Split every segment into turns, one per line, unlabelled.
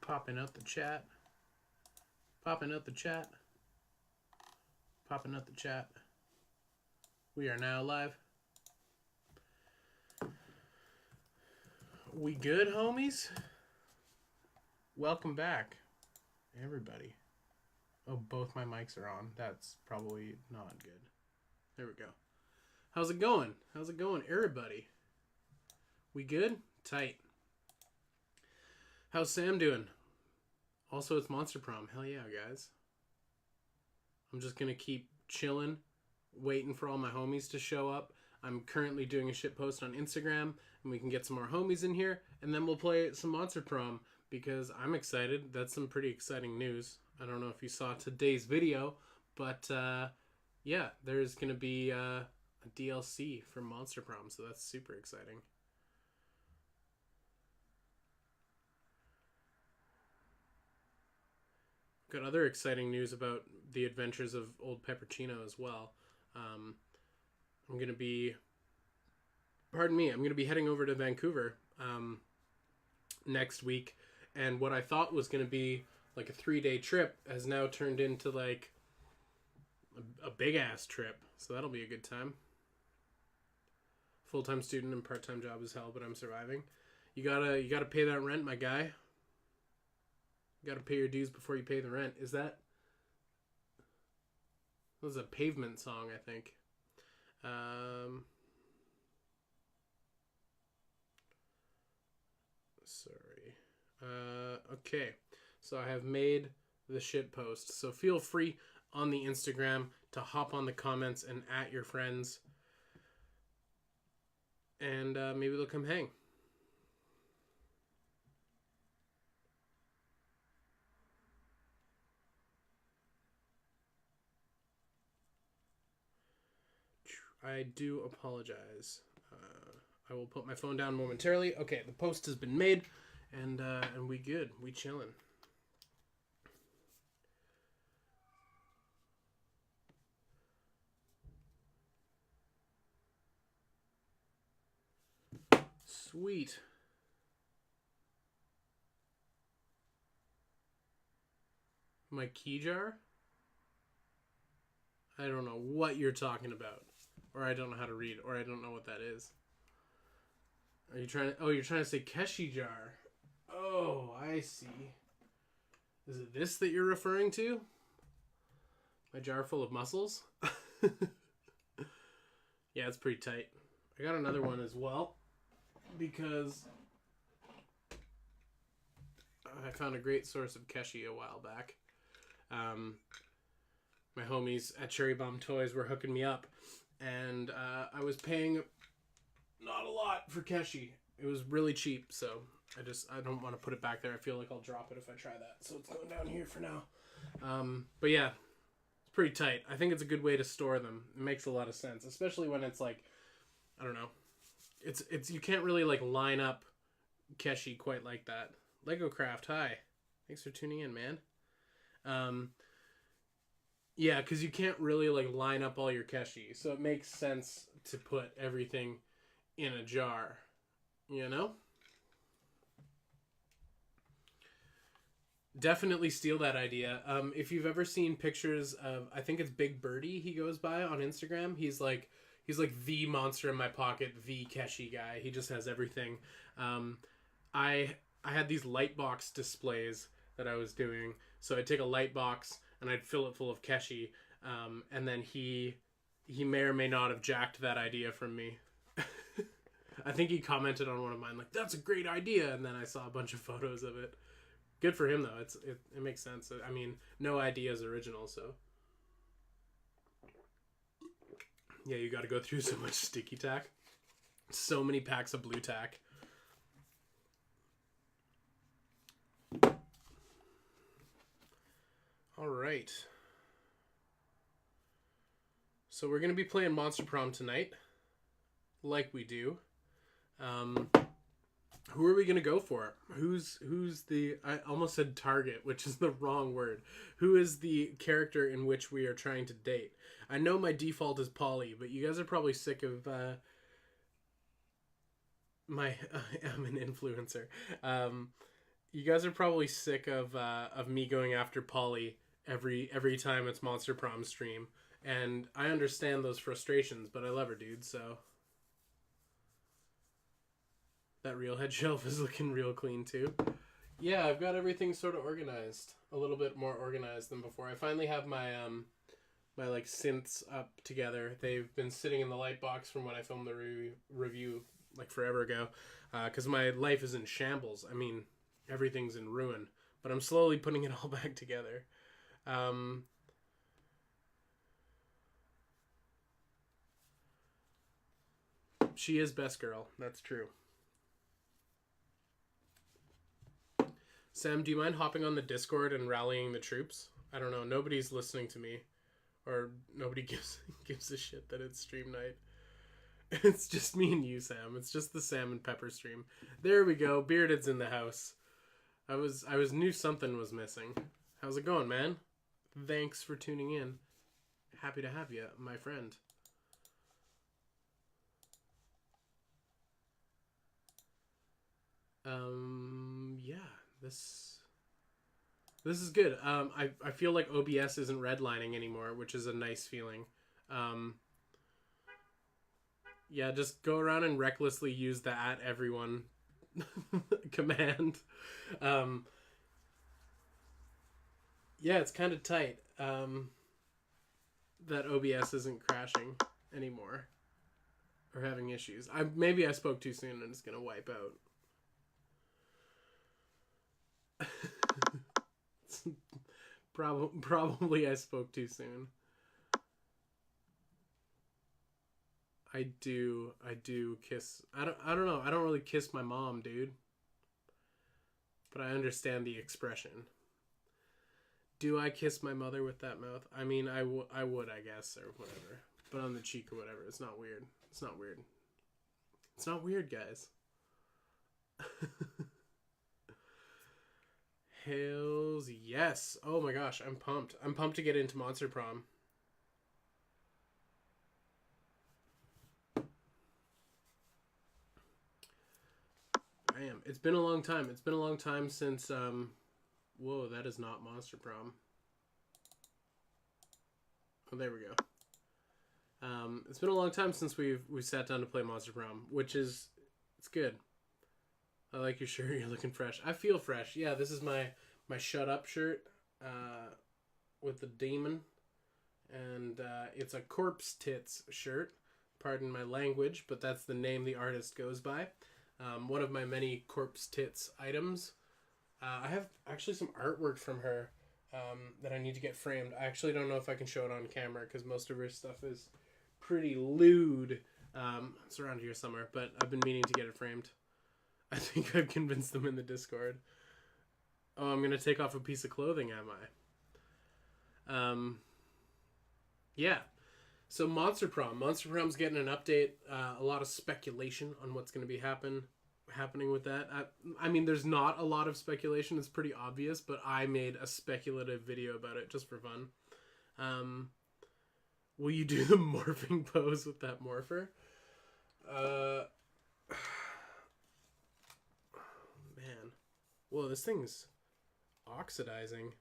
Popping out the chat. Popping out the chat. Popping out the chat. We are now live. We good, homies? Welcome back, everybody. Oh, both my mics are on. That's probably not good. There we go. How's it going? How's it going, everybody? We good? Tight. How's Sam doing? Also, it's Monster Prom. Hell yeah, guys. I'm just going to keep chilling, waiting for all my homies to show up. I'm currently doing a shit post on Instagram, and we can get some more homies in here, and then we'll play some Monster Prom, because I'm excited. That's some pretty exciting news. I don't know if you saw today's video, but yeah, there's going to be a DLC for Monster Prom, so that's super exciting. Got other exciting news about the adventures of old Peppercino as well. I'm going to be, I'm going to be heading over to Vancouver next week. And what I thought was going to be like a 3-day trip has now turned into like a big ass trip. So that'll be a good time. Full-time student and part-time job as hell, but I'm surviving. You gotta pay that rent, my guy. You gotta pay your dues before you pay the rent. That was a Pavement song, I think. Sorry. Okay. So I have made the shit post. So feel free on the Instagram to hop on the comments and at your friends. And maybe they'll come hang. I do apologize. I will put my phone down momentarily. Okay, the post has been made, and we good. We chilling. Sweet. My key jar? I don't know what you're talking about. Or I don't know how to read, or I don't know what that is. Are you trying to... Oh, you're trying to say Keshi jar. Oh, I see. Is it this that you're referring to? My jar full of mussels? Yeah, it's pretty tight. I got another one as well, because I found a great source of Keshi a while back. My homies at Cherry Bomb Toys were hooking me up. And I was paying not a lot for Keshi. It was really cheap, so I don't want to put it back there. I feel like I'll drop it if I try that. So it's going down here for now. But yeah, it's pretty tight. I think it's a good way to store them. It makes a lot of sense, especially when it's like, I don't know. It's you can't really like line up Keshi quite like that. Lego Craft, hi. Thanks for tuning in, man. Yeah, because you can't really like line up all your Keshi, so it makes sense to put everything in a jar, you know? Definitely steal that idea. If you've ever seen pictures of, I think it's Big Birdie he goes by on Instagram, he's like the monster in my pocket, the Keshi guy. He just has everything. I had these light box displays that I was doing, so I'd take a light box and I'd fill it full of Keshi, and then he may or may not have jacked that idea from me. I think he commented on one of mine, like, that's a great idea, and then I saw a bunch of photos of it. Good for him, though. It makes sense. I mean, no idea is original, so. Yeah, you gotta go through so much sticky tack. So many packs of blue tack. All right. So we're going to be playing Monster Prom tonight, like we do. Who are we going to go for? Who's the... I almost said target, which is the wrong word. Who is the character in which we are trying to date? I know my default is Polly, but you guys are probably sick of I'm an influencer. You guys are probably sick of me going after Polly every time it's Monster Prom stream, and I understand those frustrations, but I love her, dude. So that real head shelf is looking real clean too. Yeah, I've got everything sort of organized, a little bit more organized than before. I finally have my like synths up together. They've been sitting in the light box from when I filmed the review like forever ago, because my life is in shambles. I mean, everything's in ruin, but I'm slowly putting it all back together. Um, she is best girl. That's true. Sam, do you mind hopping on the Discord and rallying the troops? I don't know. Nobody's listening to me, or nobody gives a shit that it's stream night. It's just me and you, Sam. It's just the Sam and Pepper stream. There we go. Bearded's in the house. I was knew something was missing. How's it going, man? Thanks for tuning in. Happy to have you, my friend. Yeah, this is good. I feel like OBS isn't redlining anymore, which is a nice feeling. Yeah, just go around and recklessly use the @everyone command. Yeah, it's kind of tight that OBS isn't crashing anymore or having issues. Maybe I spoke too soon and it's gonna wipe out. Probably I spoke too soon. I do kiss. I don't know. I don't really kiss my mom, dude. But I understand the expression. Do I kiss my mother with that mouth? I mean, I would, I guess, or whatever. But on the cheek or whatever. It's not weird. It's not weird. It's not weird, guys. Hells yes. Oh my gosh, I'm pumped. I'm pumped to get into Monster Prom. I am. It's been a long time. It's been a long time since whoa, that is not Monster Prom. Oh, there we go. It's been a long time since we sat down to play Monster Prom, which is it's good. I like your shirt. You're looking fresh. I feel fresh. Yeah, this is my Shut Up shirt with the demon. And it's a Corpse Tits shirt. Pardon my language, but that's the name the artist goes by. One of my many Corpse Tits items. I have actually some artwork from her that I need to get framed. I actually don't know if I can show it on camera because most of her stuff is pretty lewd. It's around here somewhere, but I've been meaning to get it framed. I think I've convinced them in the Discord. Oh, I'm going to take off a piece of clothing, am I? Yeah. So Monster Prom. Monster Prom's getting an update. A lot of speculation on what's going to be happening with that. I mean, there's not a lot of speculation. It's pretty obvious, but I made a speculative video about it just for fun. Will you do the morphing pose with that morpher? Man. Whoa, this thing's oxidizing.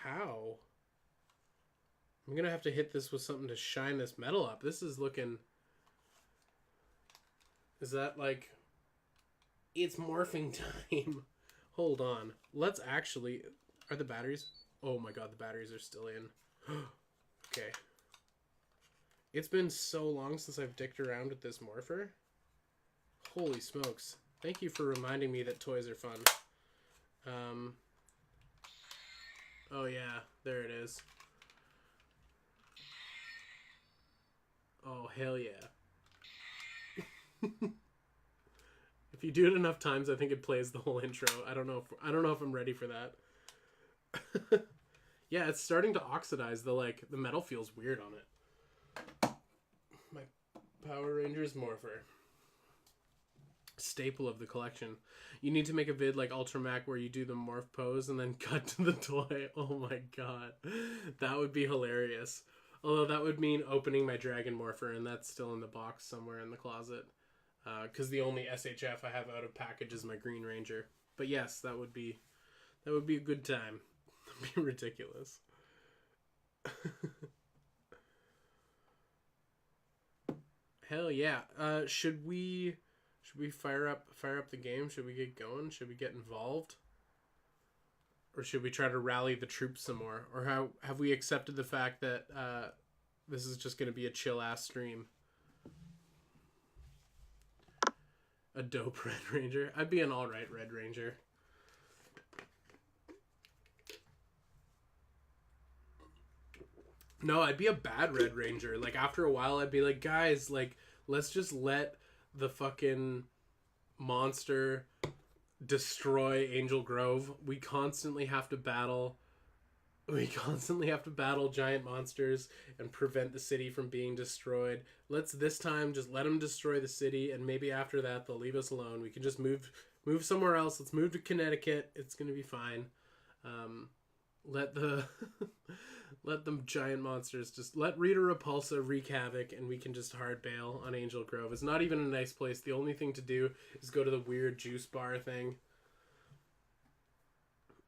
How? I'm gonna have to hit this with something to shine this metal up. This is looking... Is that like... It's morphing time. Hold on. Let's actually... Are the batteries... Oh my god, the batteries are still in. Okay. It's been so long since I've dicked around with this morpher. Holy smokes. Thank you for reminding me that toys are fun. Oh yeah, there it is. Oh, hell yeah. If you do it enough times, I think it plays the whole intro. I don't know if I'm ready for that. Yeah, it's starting to oxidize. The metal feels weird on it. My Power Rangers morpher. Staple of the collection. You need to make a vid like Ultramac where you do the morph pose and then cut to the toy. Oh my god. That would be hilarious. Although that would mean opening my Dragon Morpher, and that's still in the box somewhere in the closet. because the only SHF I have out of package is my Green Ranger. But yes, that would be a good time. That'd be ridiculous. Hell yeah. Should we fire up the game? Should we get going? Should we get involved? Or should we try to rally the troops some more? Or have we accepted the fact that this is just going to be a chill ass stream? A dope Red Ranger. I'd be an alright Red Ranger. No, I'd be a bad Red Ranger. Like, after a while, I'd be like, guys, like, let's just let the fucking monster destroy Angel Grove. We constantly have to battle giant monsters and prevent the city from being destroyed. Let's this time just let them destroy the city, and maybe after that they'll leave us alone. We can just move somewhere else. Let's move to Connecticut. It's gonna be fine. Let the let them giant monsters just let Rita Repulsa wreak havoc, and we can just hard bail on Angel Grove. It's not even a nice place. The only thing to do is go to the weird juice bar thing.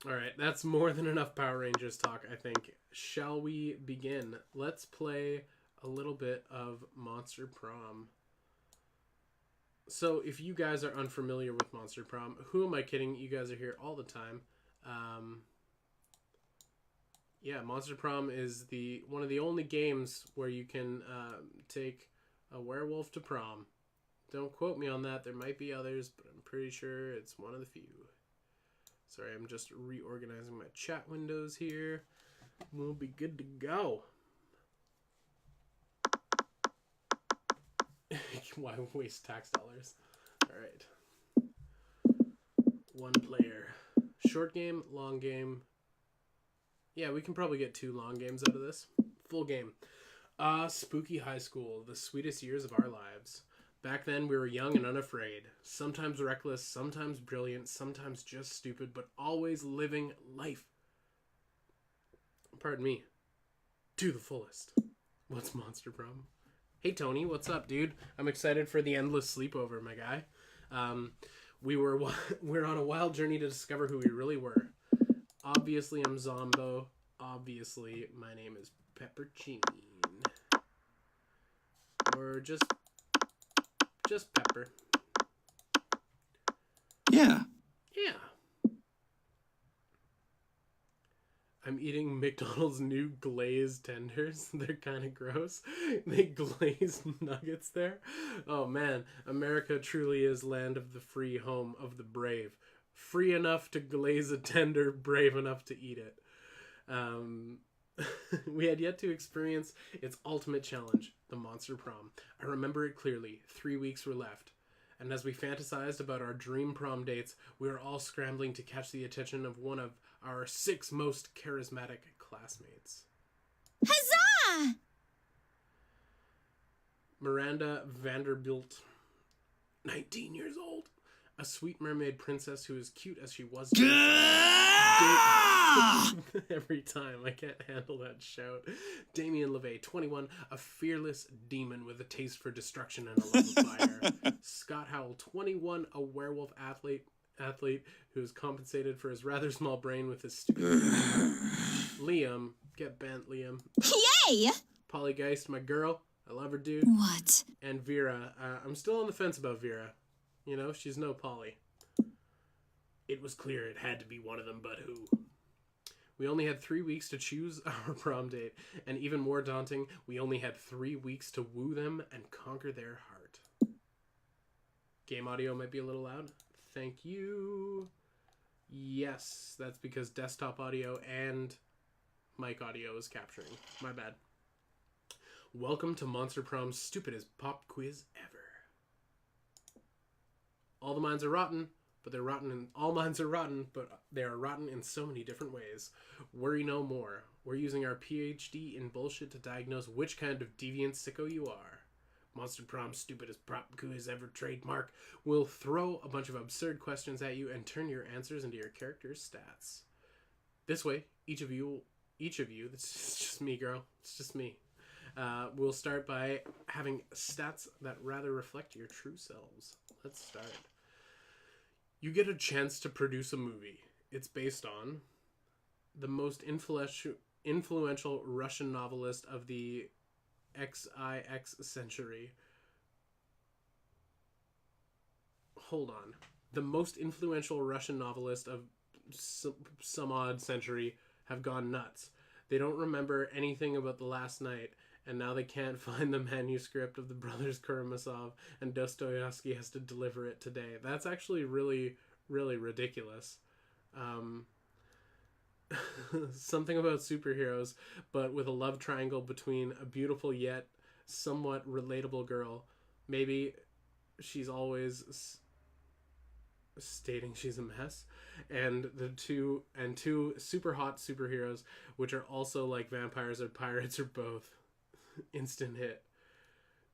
Alright, that's more than enough Power Rangers talk, I think. Shall we begin? Let's play a little bit of Monster Prom. So, if you guys are unfamiliar with Monster Prom, who am I kidding? You guys are here all the time. Yeah, Monster Prom is one of the only games where you can take a werewolf to prom. Don't quote me on that. There might be others, but I'm pretty sure it's one of the few. Sorry, I'm just reorganizing my chat windows here. We'll be good to go. Why waste tax dollars? Alright. One player. Short game, long game. Yeah, we can probably get 2 long games out of this. Full game. Spooky high school. The sweetest years of our lives. Back then, we were young and unafraid. Sometimes reckless, sometimes brilliant, sometimes just stupid, but always living life. Pardon me. To the fullest. What's Monster Prom? Hey, Tony, what's up, dude? I'm excited for the endless sleepover, my guy. We're on a wild journey to discover who we really were. Obviously, I'm Zombo. Obviously, my name is Peppercine. Or just Pepper.
Yeah.
Yeah. I'm eating McDonald's new glazed tenders. They're kind of gross. They glazed nuggets there. Oh man, America truly is land of the free, home of the brave. Free enough to glaze a tender, brave enough to eat it. We had yet to experience its ultimate challenge, the Monster Prom. I remember it clearly. 3 weeks were left. And as we fantasized about our dream prom dates, we were all scrambling to catch the attention of one of our 6 most charismatic classmates.
Huzzah!
Miranda Vanderbilt, 19 years old. A sweet mermaid princess who is cute as she was. Every time. I can't handle that shout. Damien LeVay, 21. A fearless demon with a taste for destruction and a love of fire. Scott Howell, 21. A werewolf athlete who's compensated for his rather small brain with his stupid Liam. Get bent, Liam.
Yay!
Polly Geist, my girl. I love her, dude.
What?
And Vera. I'm still on the fence about Vera. You know, she's no Polly. It was clear it had to be one of them, but who? We only had 3 weeks to choose our prom date, and even more daunting, we only had 3 weeks to woo them and conquer their heart. Game audio might be a little loud. Thank you. Yes, that's because desktop audio and mic audio is capturing. My bad. Welcome to Monster Prom's stupidest pop quiz ever. All the minds are rotten, but they're rotten in all minds are rotten, but they are rotten in so many different ways. Worry no more. We're using our PhD in bullshit to diagnose which kind of deviant sicko you are. Monster Prom's stupidest pop quiz ever trademark. We'll throw a bunch of absurd questions at you and turn your answers into your character's stats. This way, each of you, this is just me, girl. It's just me. We'll start by having stats that rather reflect your true selves. Let's start. You get a chance to produce a movie. It's based on the most influential Russian novelist of the XIX century. Hold on. The most influential Russian novelist of some odd century have gone nuts. They don't remember anything about the last night, and now they can't find the manuscript of the brothers Karamazov, and Dostoevsky has to deliver it today. That's actually really, really ridiculous. Something about superheroes, but with a love triangle between a beautiful yet somewhat relatable girl. Maybe she's always stating she's a mess, and two super hot superheroes, which are also like vampires or pirates or both. Instant hit.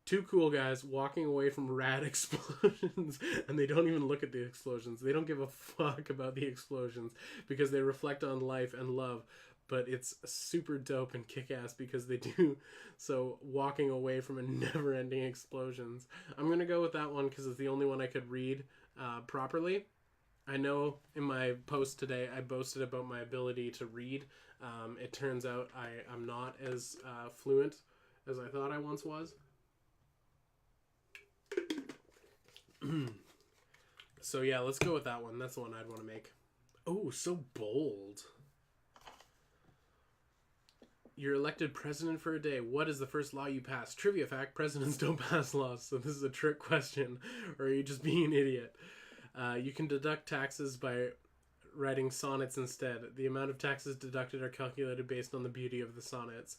Two cool guys walking away from rad explosions, and they don't even look at the explosions. They don't give a fuck about the explosions because they reflect on life and love, but it's super dope and kick-ass because they do so walking away from a never-ending explosions. I'm gonna go with that one because it's the only one I could read properly. I know in my post today I boasted about my ability to read. It turns out I'm not as fluent as I thought I once was. So yeah, let's go with that one. That's the one I'd want to make. Oh, so bold. You're elected president for a day. What is the first law you pass? Trivia fact, presidents don't pass laws, so this is a trick question. Or are you just being an idiot? You can deduct taxes by writing sonnets instead. The amount of taxes deducted are calculated based on the beauty of the sonnets.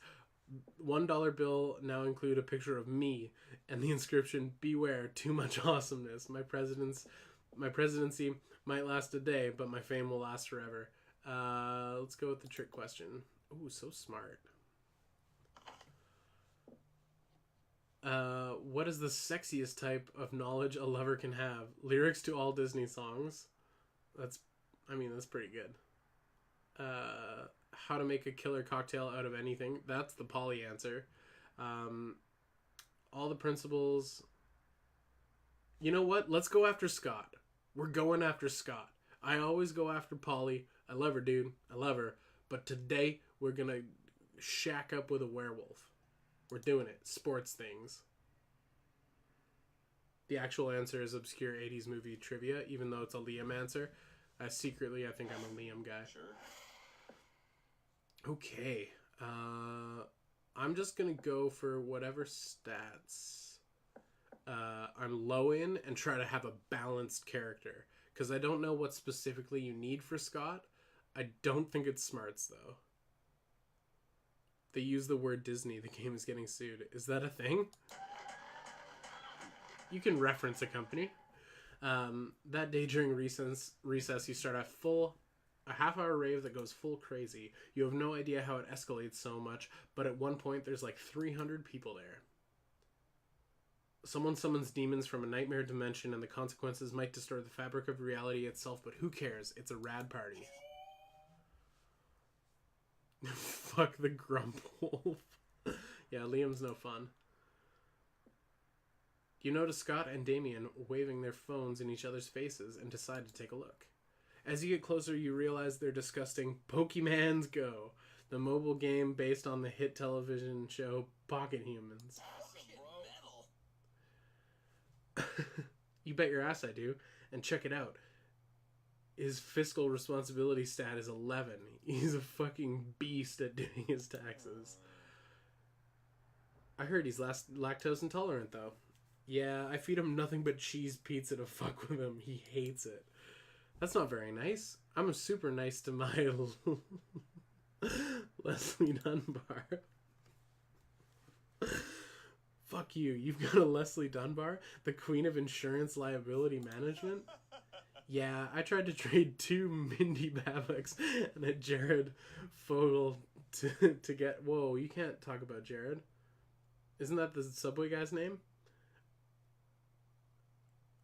$1 bill now include a picture of me and the inscription, "Beware, too much awesomeness. My presidency might last a day, but my fame will last forever." Let's go with the trick question. Ooh, so smart. What is the sexiest type of knowledge a lover can have? Lyrics to all Disney songs. That's pretty good. How to make a killer cocktail out of anything. That's the Polly answer. All the principles. You know what? Let's go after Scott. We're going after Scott. I always go after Polly. I love her, dude. I love her. But today, we're going to shack up with a werewolf. We're doing it. Sports things. The actual answer is obscure 80s movie trivia, even though it's a Liam answer. Secretly, I think I'm a Liam guy.
Sure.
Okay. I'm just going to go for whatever stats I'm low in and try to have a balanced character. Because I don't know what specifically you need for Scott. I don't think it's smarts, though. They use the word Disney. The game is getting sued. Is that a thing? You can reference a company. That day during recess, you start a half-hour rave that goes full crazy. You have no idea how it escalates so much, but at one point there's like 300 people there. Someone summons demons from a nightmare dimension, and the consequences might distort the fabric of reality itself, but who cares? It's a rad party. Fuck the grump wolf. Yeah, Liam's no fun. You notice Scott and Damien waving their phones in each other's faces and decide to take a look. As you get closer, you realize they're discussing Pokemans Go, the mobile game based on the hit television show Pocket Humans. You bet your ass I do. And check it out. His fiscal responsibility stat is 11. He's a fucking beast at doing his taxes. I heard he's lactose intolerant, though. Yeah, I feed him nothing but cheese pizza to fuck with him. He hates it. That's not very nice. I'm super nice to my Leslie Dunbar. Fuck you. You've got a Leslie Dunbar? The queen of insurance liability management? Yeah, I tried to trade 2 Mindy Babicks and a Jared Fogle to get... Whoa, you can't talk about Jared. Isn't that the Subway guy's name?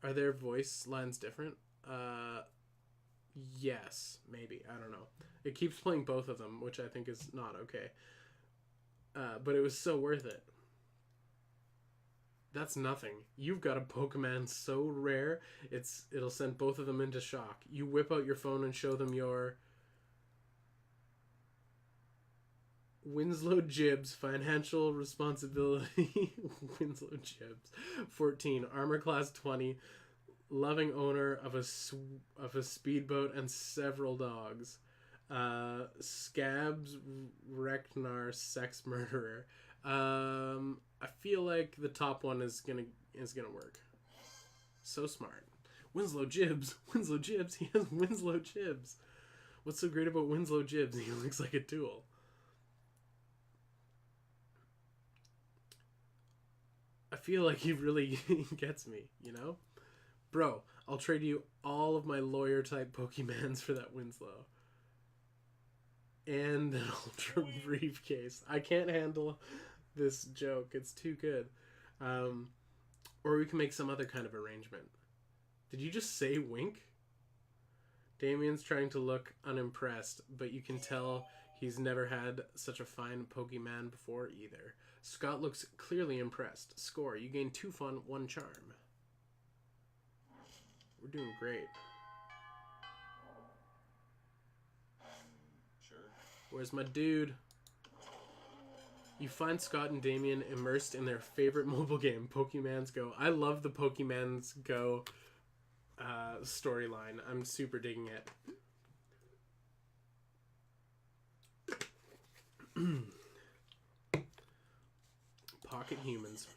Are their voice lines different? Yes, maybe. I don't know. It keeps playing both of them, which I think is not okay. But it was so worth it. That's nothing. You've got a Pokemon so rare, it'll send both of them into shock. You whip out your phone and show them your Winslow Gibbs financial responsibility. Winslow Gibbs, 14, armor class 20, loving owner of a speedboat and several dogs. Scabs Reknar, sex murderer. I feel like the top one is gonna work. So smart. Winslow Gibbs. Winslow Gibbs. He has Winslow Gibbs. What's so great about Winslow Gibbs? He looks like a tool. I feel like he really gets me, you know? Bro, I'll trade you all of my lawyer type Pokemons for that Winslow. And an ultra briefcase. I can't handle this joke. It's too good. Or we can make some other kind of arrangement. Did you just say wink? Damien's trying to look unimpressed, but you can tell he's never had such a fine Pokemon before either. Scott looks clearly impressed. Score, you gain 2 fun, 1 charm. We're doing great.
Sure.
Where's my dude? You find Scott and Damien immersed in their favorite mobile game, Pokemans Go. I love the Pokemans Go storyline. I'm super digging it. Pocket humans.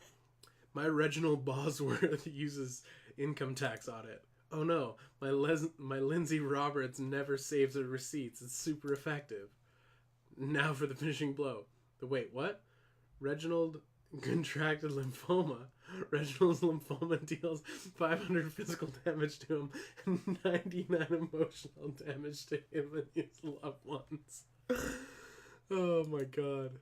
My Reginald Bosworth uses income tax audit. Oh no, my Lindsay Roberts never saves her receipts. It's super effective. Now for the finishing blow. Wait, what? Reginald contracted lymphoma. Reginald's lymphoma deals 500 physical damage to him and 99 emotional damage to him and his loved ones. Oh my god.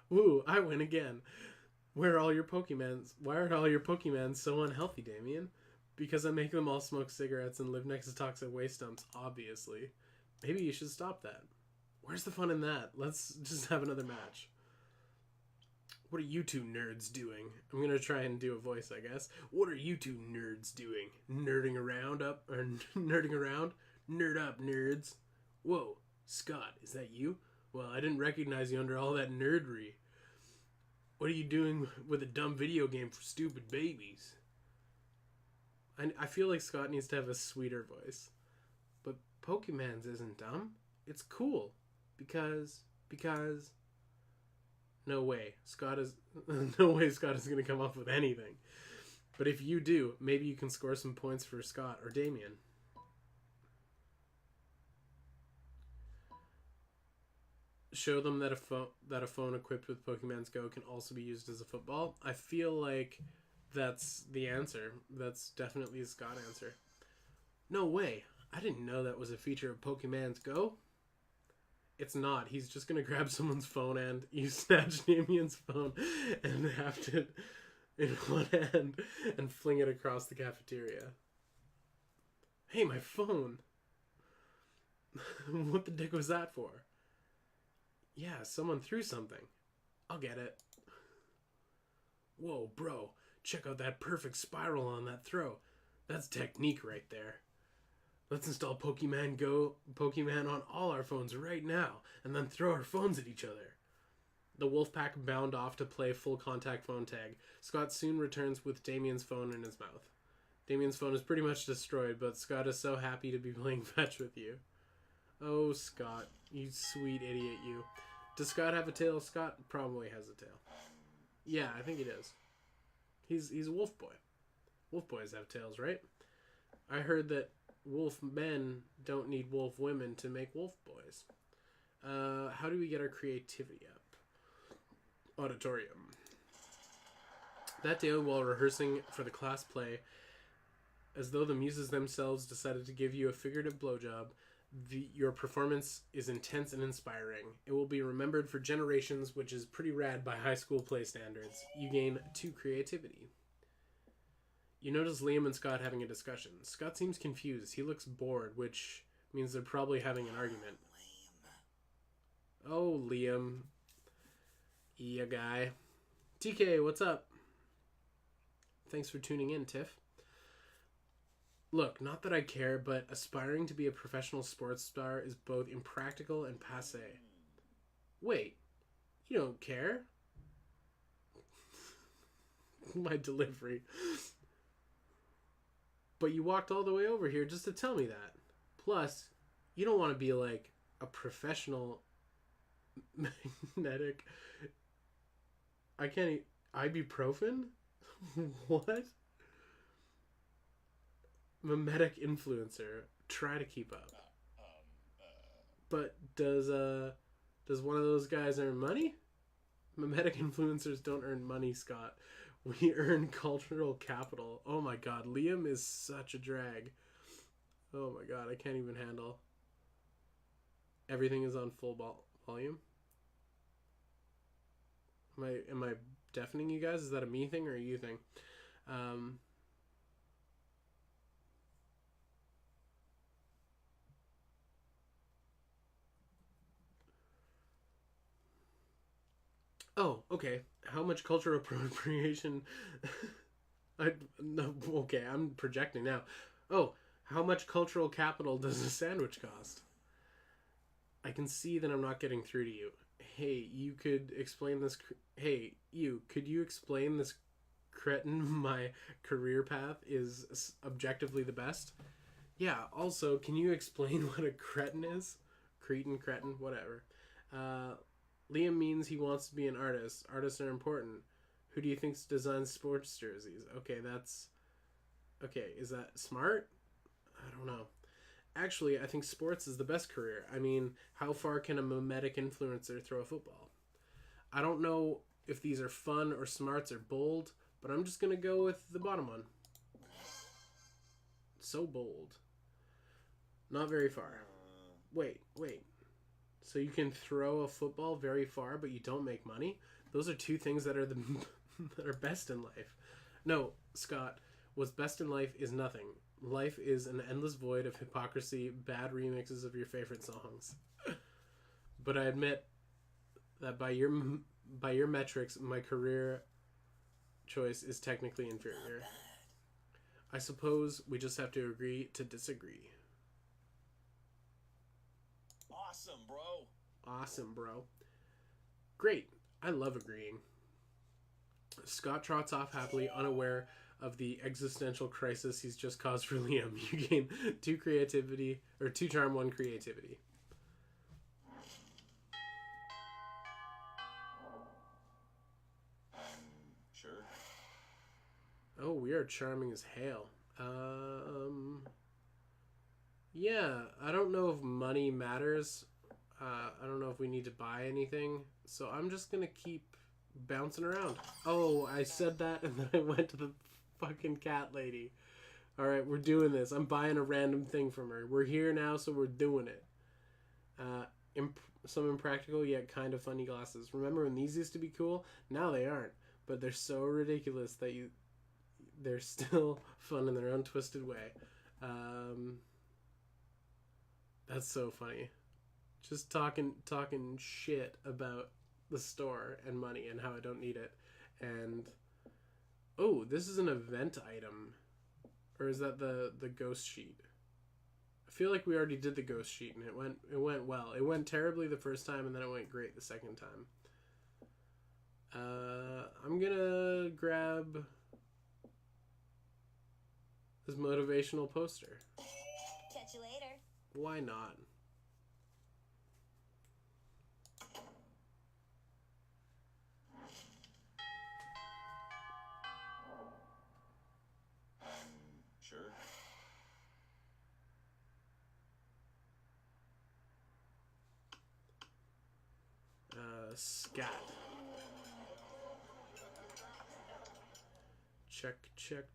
Woo, I win again. Why aren't all your Pokemons so unhealthy, Damien? Because I make them all smoke cigarettes and live next to toxic waste dumps, obviously. Maybe you should stop that. Where's the fun in that? Let's just have another match. What are you two nerds doing? I'm gonna try and do a voice, I guess. What are you two nerds doing? Nerding around? Nerd up, nerds. Whoa, Scott, is that you? Well, I didn't recognize you under all that nerdery. What are you doing with a dumb video game for stupid babies? I feel like Scott needs to have a sweeter voice. But Pokemans isn't dumb. It's cool. Because no way Scott is gonna come up with anything. But if you do, maybe you can score some points for Scott or Damien. Show them that a phone equipped with Pokemans Go can also be used as a football. I feel like that's the answer. That's definitely the Scott answer. No way. I didn't know that was a feature of Pokemans Go. It's not. He's just going to grab someone's phone and you snatch Damien's phone and heft it in one hand and fling it across the cafeteria. Hey, my phone. What the dick was that for? Yeah, someone threw something. I'll get it. Whoa, bro. Check out that perfect spiral on that throw. That's technique right there. Let's install Pokemon on all our phones right now, and then throw our phones at each other. The Wolfpack bound off to play full contact phone tag. Scott soon returns with Damien's phone in his mouth. Damien's phone is pretty much destroyed, but Scott is so happy to be playing fetch with you. Oh, Scott, you sweet idiot, you. Does Scott have a tail? Scott probably has a tail. Yeah, I think he does. He's a wolf boy. Wolf boys have tails, right? I heard that wolf men don't need wolf women to make wolf boys. How do we get our creativity up? Auditorium. That day while rehearsing for the class play, as though the muses themselves decided to give you a figurative blowjob, your performance is intense and inspiring. It will be remembered for generations, which is pretty rad by high school play standards. You gain 2 creativity. You notice Liam and Scott having a discussion. Scott seems confused. He looks bored, which means they're probably having an argument. Oh, Liam. Yeah, guy. TK, what's up? Thanks for tuning in, Tiff. Look, not that I care, but aspiring to be a professional sports star is both impractical and passe. Wait, you don't care? My delivery. But you walked all the way over here just to tell me that. Plus, you don't want to be like a professional magnetic. I can't. Ibuprofen? What? Mimetic influencer. Try to keep up. But does one of those guys earn money? Mimetic influencers don't earn money, Scott. We earn cultural capital. Oh my god, Liam is such a drag. Oh my god, I can't even handle. Everything is on full volume. Am I deafening you guys? Is that a me thing or a you thing? Oh, okay. How much cultural appropriation? No, okay, I'm projecting now. Oh, how much cultural capital does a sandwich cost? I can see that I'm not getting through to you. Hey, you could explain this. Hey, could you explain this cretin? My career path is objectively the best. Yeah, also, can you explain what a cretin is? Cretin, whatever. Liam means he wants to be an artist. Artists are important. Who do you think designs sports jerseys? Okay, that's... Okay, is that smart? I don't know. Actually, I think sports is the best career. I mean, how far can a mimetic influencer throw a football? I don't know if these are fun or smarts or bold, but I'm just going to go with the bottom one. So bold. Not very far. Wait. So you can throw a football very far, but you don't make money? Those are two things that are that are best in life. No, Scott, what's best in life is nothing. Life is an endless void of hypocrisy, bad remixes of your favorite songs. But I admit that by your metrics, my career choice is technically inferior. I suppose we just have to agree to disagree. Awesome, bro. Great. I love agreeing. Scott trots off happily, unaware of the existential crisis he's just caused for Liam. You gain 2 creativity, or 2 charm, 1 creativity.
Sure.
Oh, we are charming as hell. Yeah, I don't know if money matters. I don't know if we need to buy anything. So I'm just gonna keep bouncing around. Oh, I said that and then I went to the fucking cat lady. Alright, we're doing this. I'm buying a random thing from her. We're here now, so we're doing it. Some impractical yet kind of funny glasses. Remember when these used to be cool? Now they aren't. But they're so ridiculous that they're still fun in their own twisted way. That's so funny. Just talking shit about the store and money and how I don't need it. And oh, this is an event item. Or is that the ghost sheet? I feel like we already did the ghost sheet and it went well. It went terribly the first time and then it went great the second time. I'm gonna grab this motivational poster.
Catch you later.
Why not?
Sure.
Scat.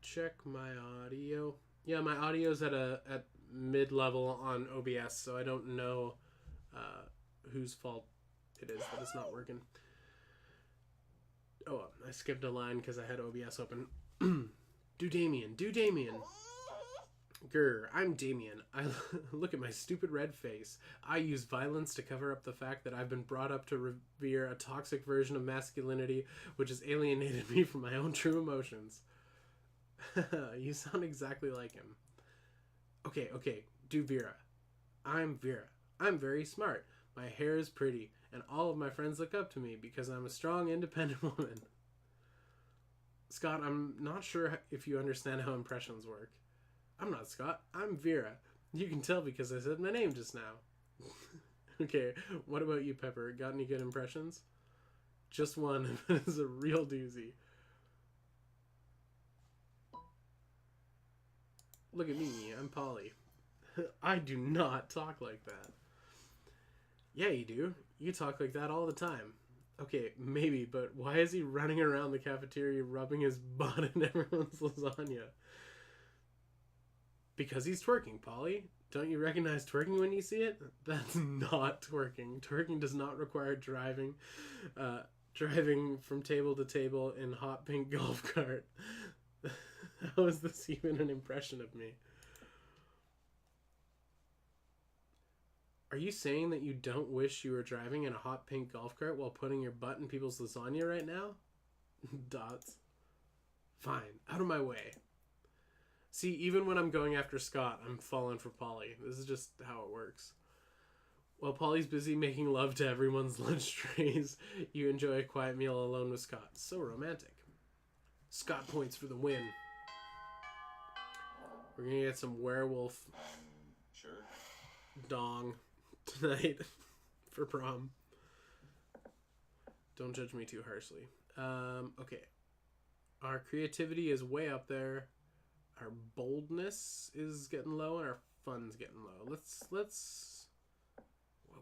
Check my audio. Yeah, my audio's at mid-level on OBS, so I don't know whose fault it is that it's not working. Oh, I skipped a line because I had OBS open. Do Damien. Grr, I'm Damien. I look at my stupid red face. I use violence to cover up the fact that I've been brought up to revere a toxic version of masculinity which has alienated me from my own true emotions. You sound exactly like him. Okay, do Vera. I'm Vera. I'm very smart. My hair is pretty, and all of my friends look up to me because I'm a strong, independent woman. Scott, I'm not sure if you understand how impressions work. I'm not Scott. I'm Vera. You can tell because I said my name just now. Okay, what about you, Pepper? Got any good impressions? Just one, but it's a real doozy. Look at me, I'm Polly. I do not talk like that. Yeah, you do. You talk like that all the time. Okay, maybe, but why is he running around the cafeteria rubbing his butt in everyone's lasagna? Because he's twerking, Polly. Don't you recognize twerking when you see it? That's not twerking. Twerking does not require driving from table to table in hot pink golf cart. How is this even an impression of me? Are you saying that you don't wish you were driving in a hot pink golf cart while putting your butt in people's lasagna right now? Dots. Fine. Out of my way. See, even when I'm going after Scott, I'm falling for Polly. This is just how it works. While Polly's busy making love to everyone's lunch trays, you enjoy a quiet meal alone with Scott. So romantic. Scott points for the win. We're gonna get some werewolf
Sure.
dong tonight for prom. Don't judge me too harshly. Okay. Our creativity is way up there. Our boldness is getting low, and our fun's getting low. Let's.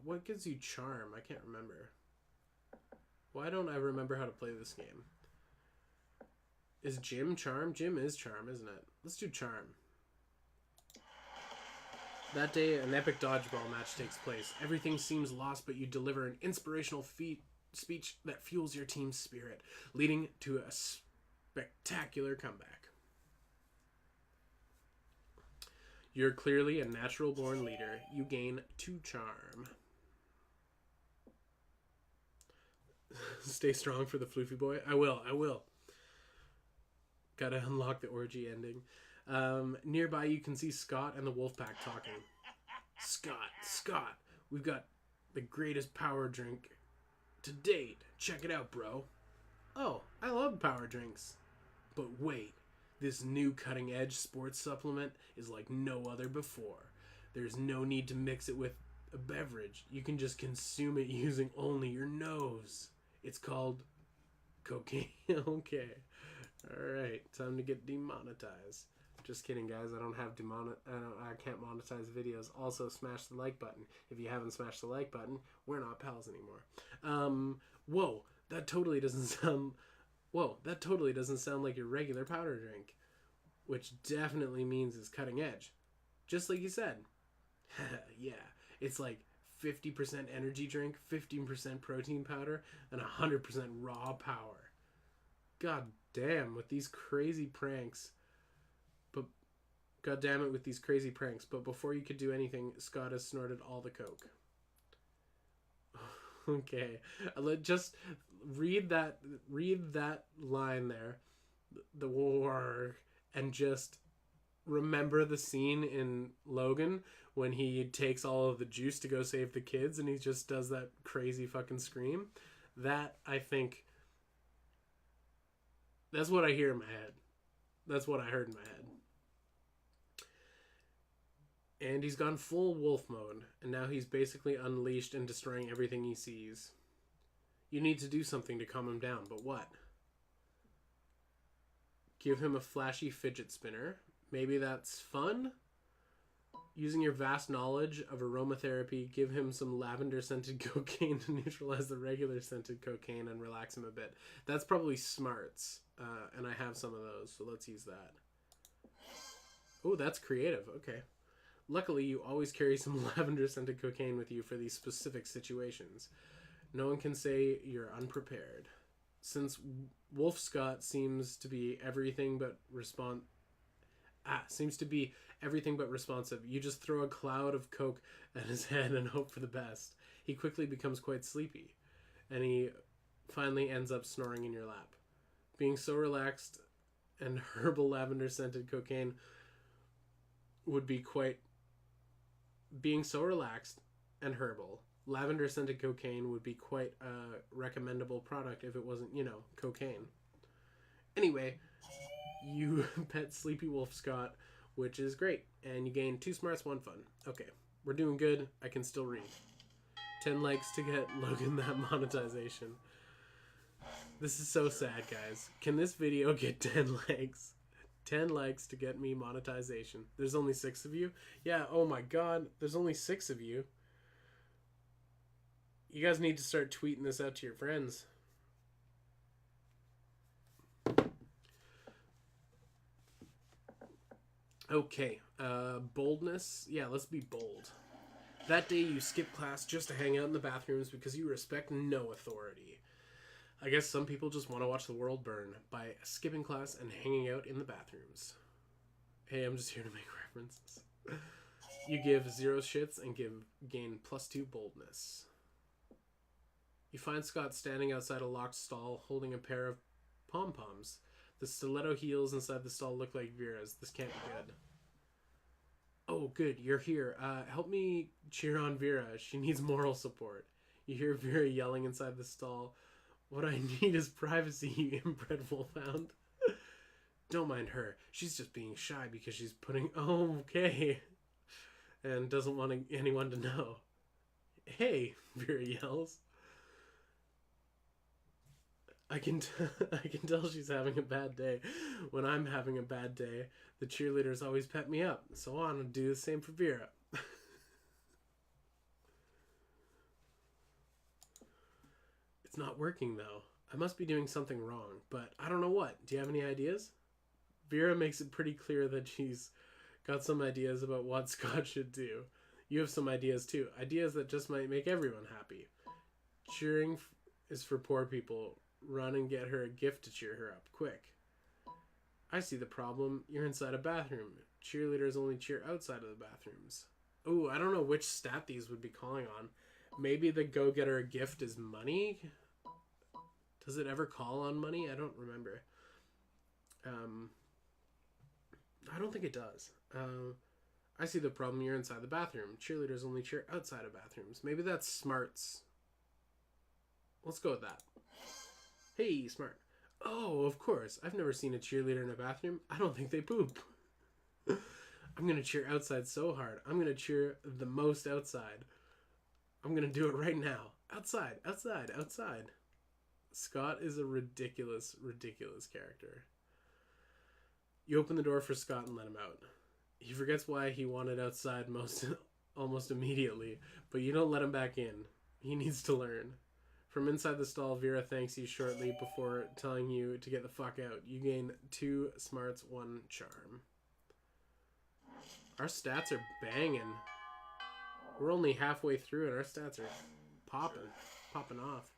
What gives you charm? I can't remember. Why don't I remember how to play this game? Is Jim charm? Jim is charm, isn't it? Let's do charm. That day, an epic dodgeball match takes place. Everything seems lost, but you deliver an inspirational speech that fuels your team's spirit, leading to a spectacular comeback. You're clearly a natural-born leader. You gain 2 charm. Stay strong for the floofy boy. I will. Gotta unlock the orgy ending. Nearby, you can see Scott and the Wolfpack talking. Scott, we've got the greatest power drink to date. Check it out, bro. Oh, I love power drinks. But wait, this new cutting-edge sports supplement is like no other before. There's no need to mix it with a beverage. You can just consume it using only your nose. It's called cocaine. Okay. Alright, time to get demonetized. Just kidding, guys. I can't monetize videos. Also, smash the like button. If you haven't smashed the like button, we're not pals anymore. Whoa, that totally doesn't sound like your regular powder drink. Which definitely means it's cutting edge. Just like you said. Yeah, it's like 50% energy drink, 15% protein powder, and 100% raw power. God damn, with these crazy pranks. God damn it with these crazy pranks. But before you could do anything, Scott has snorted all the coke. Okay. Just read that line there. The war. And just remember the scene in Logan when he takes all of the juice to go save the kids and he just does that crazy fucking scream. That, I think... That's what I hear in my head. That's what I heard in my head. And he's gone full wolf mode, and now he's basically unleashed and destroying everything he sees. You need to do something to calm him down, but what? Give him a flashy fidget spinner. Maybe that's fun? Using your vast knowledge of aromatherapy, give him some lavender-scented cocaine to neutralize the regular scented cocaine and relax him a bit. That's probably smarts, and I have some of those, so let's use that. Oh, that's creative. Okay. Luckily, you always carry some lavender-scented cocaine with you for these specific situations. No one can say you're unprepared. Since Wolf Scott seems to be everything but Seems to be everything but responsive. You just throw a cloud of coke at his head and hope for the best. He quickly becomes quite sleepy, and he finally ends up snoring in your lap. Being so relaxed and herbal lavender scented cocaine would be quite... Being so relaxed and herbal, lavender scented cocaine would be quite a recommendable product if it wasn't, cocaine. Anyway, you pet Sleepy Wolf Scott, which is great, and you gain 2 smarts, 1 fun. Okay, we're doing good. I can still read. 10 likes to get Logan that monetization. This is so sad, guys. Can this video get 10 likes? 10 likes to get me monetization. There's only 6 of you? Yeah, oh my god, there's only 6 of you. You guys need to start tweeting this out to your friends. Okay, boldness. Yeah, let's be bold. That day you skip class just to hang out in the bathrooms because you respect no authority. I guess some people just want to watch the world burn by skipping class and hanging out in the bathrooms. Hey, I'm just here to make references. You give 0 shits and gain +2 boldness. You find Scott standing outside a locked stall holding a pair of pom-poms. The stiletto heels inside the stall look like Vera's. This can't be good. Oh, good, you're here. Help me cheer on Vera. She needs moral support. You hear Vera yelling inside the stall. What I need is privacy, you inbred wolfhound. Don't mind her. She's just being shy because she's putting... Oh, okay. And doesn't want anyone to know. Hey, Vera yells. I can tell she's having a bad day. When I'm having a bad day, the cheerleaders always pep me up. So I want to do the same for Vera. It's not working, though. I must be doing something wrong, but I don't know what. Do you have any ideas? Vera makes it pretty clear that she's got some ideas about what Scott should do. You have some ideas, too. Ideas that just might make everyone happy. Cheering is for poor people. Run and get her a gift to cheer her up, quick. I see the problem. You're inside a bathroom. Cheerleaders only cheer outside of the bathrooms. Ooh, I don't know which stat these would be calling on. Maybe the go get her a gift is money? Does it ever call on money? I don't remember. I don't think it does. I see the problem. You're inside the bathroom. Cheerleaders only cheer outside of bathrooms. Maybe that's smarts. Let's go with that. Hey, smart. Oh, of course. I've never seen a cheerleader in a bathroom. I don't think they poop. I'm going to cheer outside so hard. I'm going to cheer the most outside. I'm going to do it right now. Outside, outside, outside. Scott is a ridiculous, ridiculous character. You open the door for Scott and let him out. He forgets why he wanted outside almost immediately, but you don't let him back in. He needs to learn. From inside the stall, Vera thanks you shortly before telling you to get the fuck out. You gain 2 smarts, 1 charm. Our stats are banging. We're only halfway through and our stats are popping off.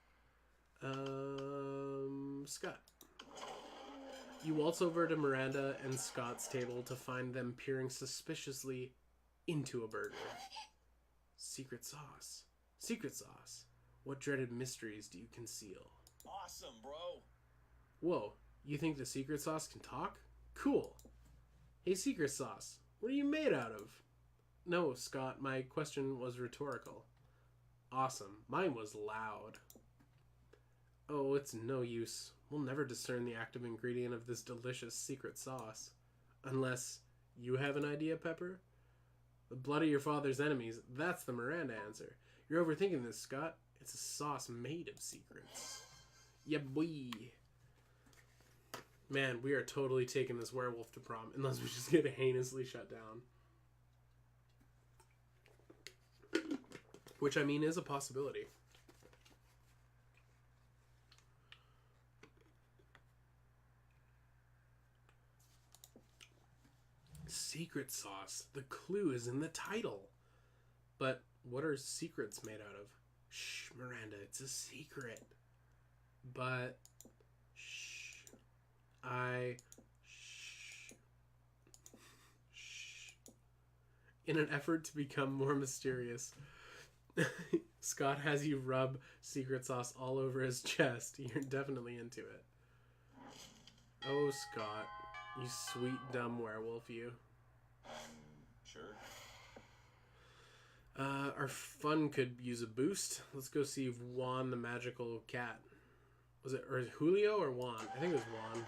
Scott. You waltz over to Miranda and Scott's table to find them peering suspiciously into a burger. Secret sauce. Secret sauce. What dreaded mysteries do you conceal?
Awesome, bro.
Whoa, you think the secret sauce can talk? Cool. Hey, secret sauce, what are you made out of? No, Scott, my question was rhetorical. Awesome. Mine was loud. Oh, it's no use. We'll never discern the active ingredient of this delicious secret sauce. Unless you have an idea, Pepper? The blood of your father's enemies, that's the Miranda answer. You're overthinking this, Scott. It's a sauce made of secrets. Yeah, boy. Man, we are totally taking this werewolf to prom, unless we just get heinously shut down. Which, I mean, is a possibility. Secret sauce. The clue is in the title. But what are secrets made out of? Shh, Miranda, it's a secret. But, shh. in an effort to become more mysterious. Scott has you rub secret sauce all over his chest. You're definitely into it. Oh, Scott. You sweet, dumb werewolf, you.
Sure.
Our fun could use a boost. Let's go see Juan the magical cat. Was it or Julio or Juan? I think it was Juan.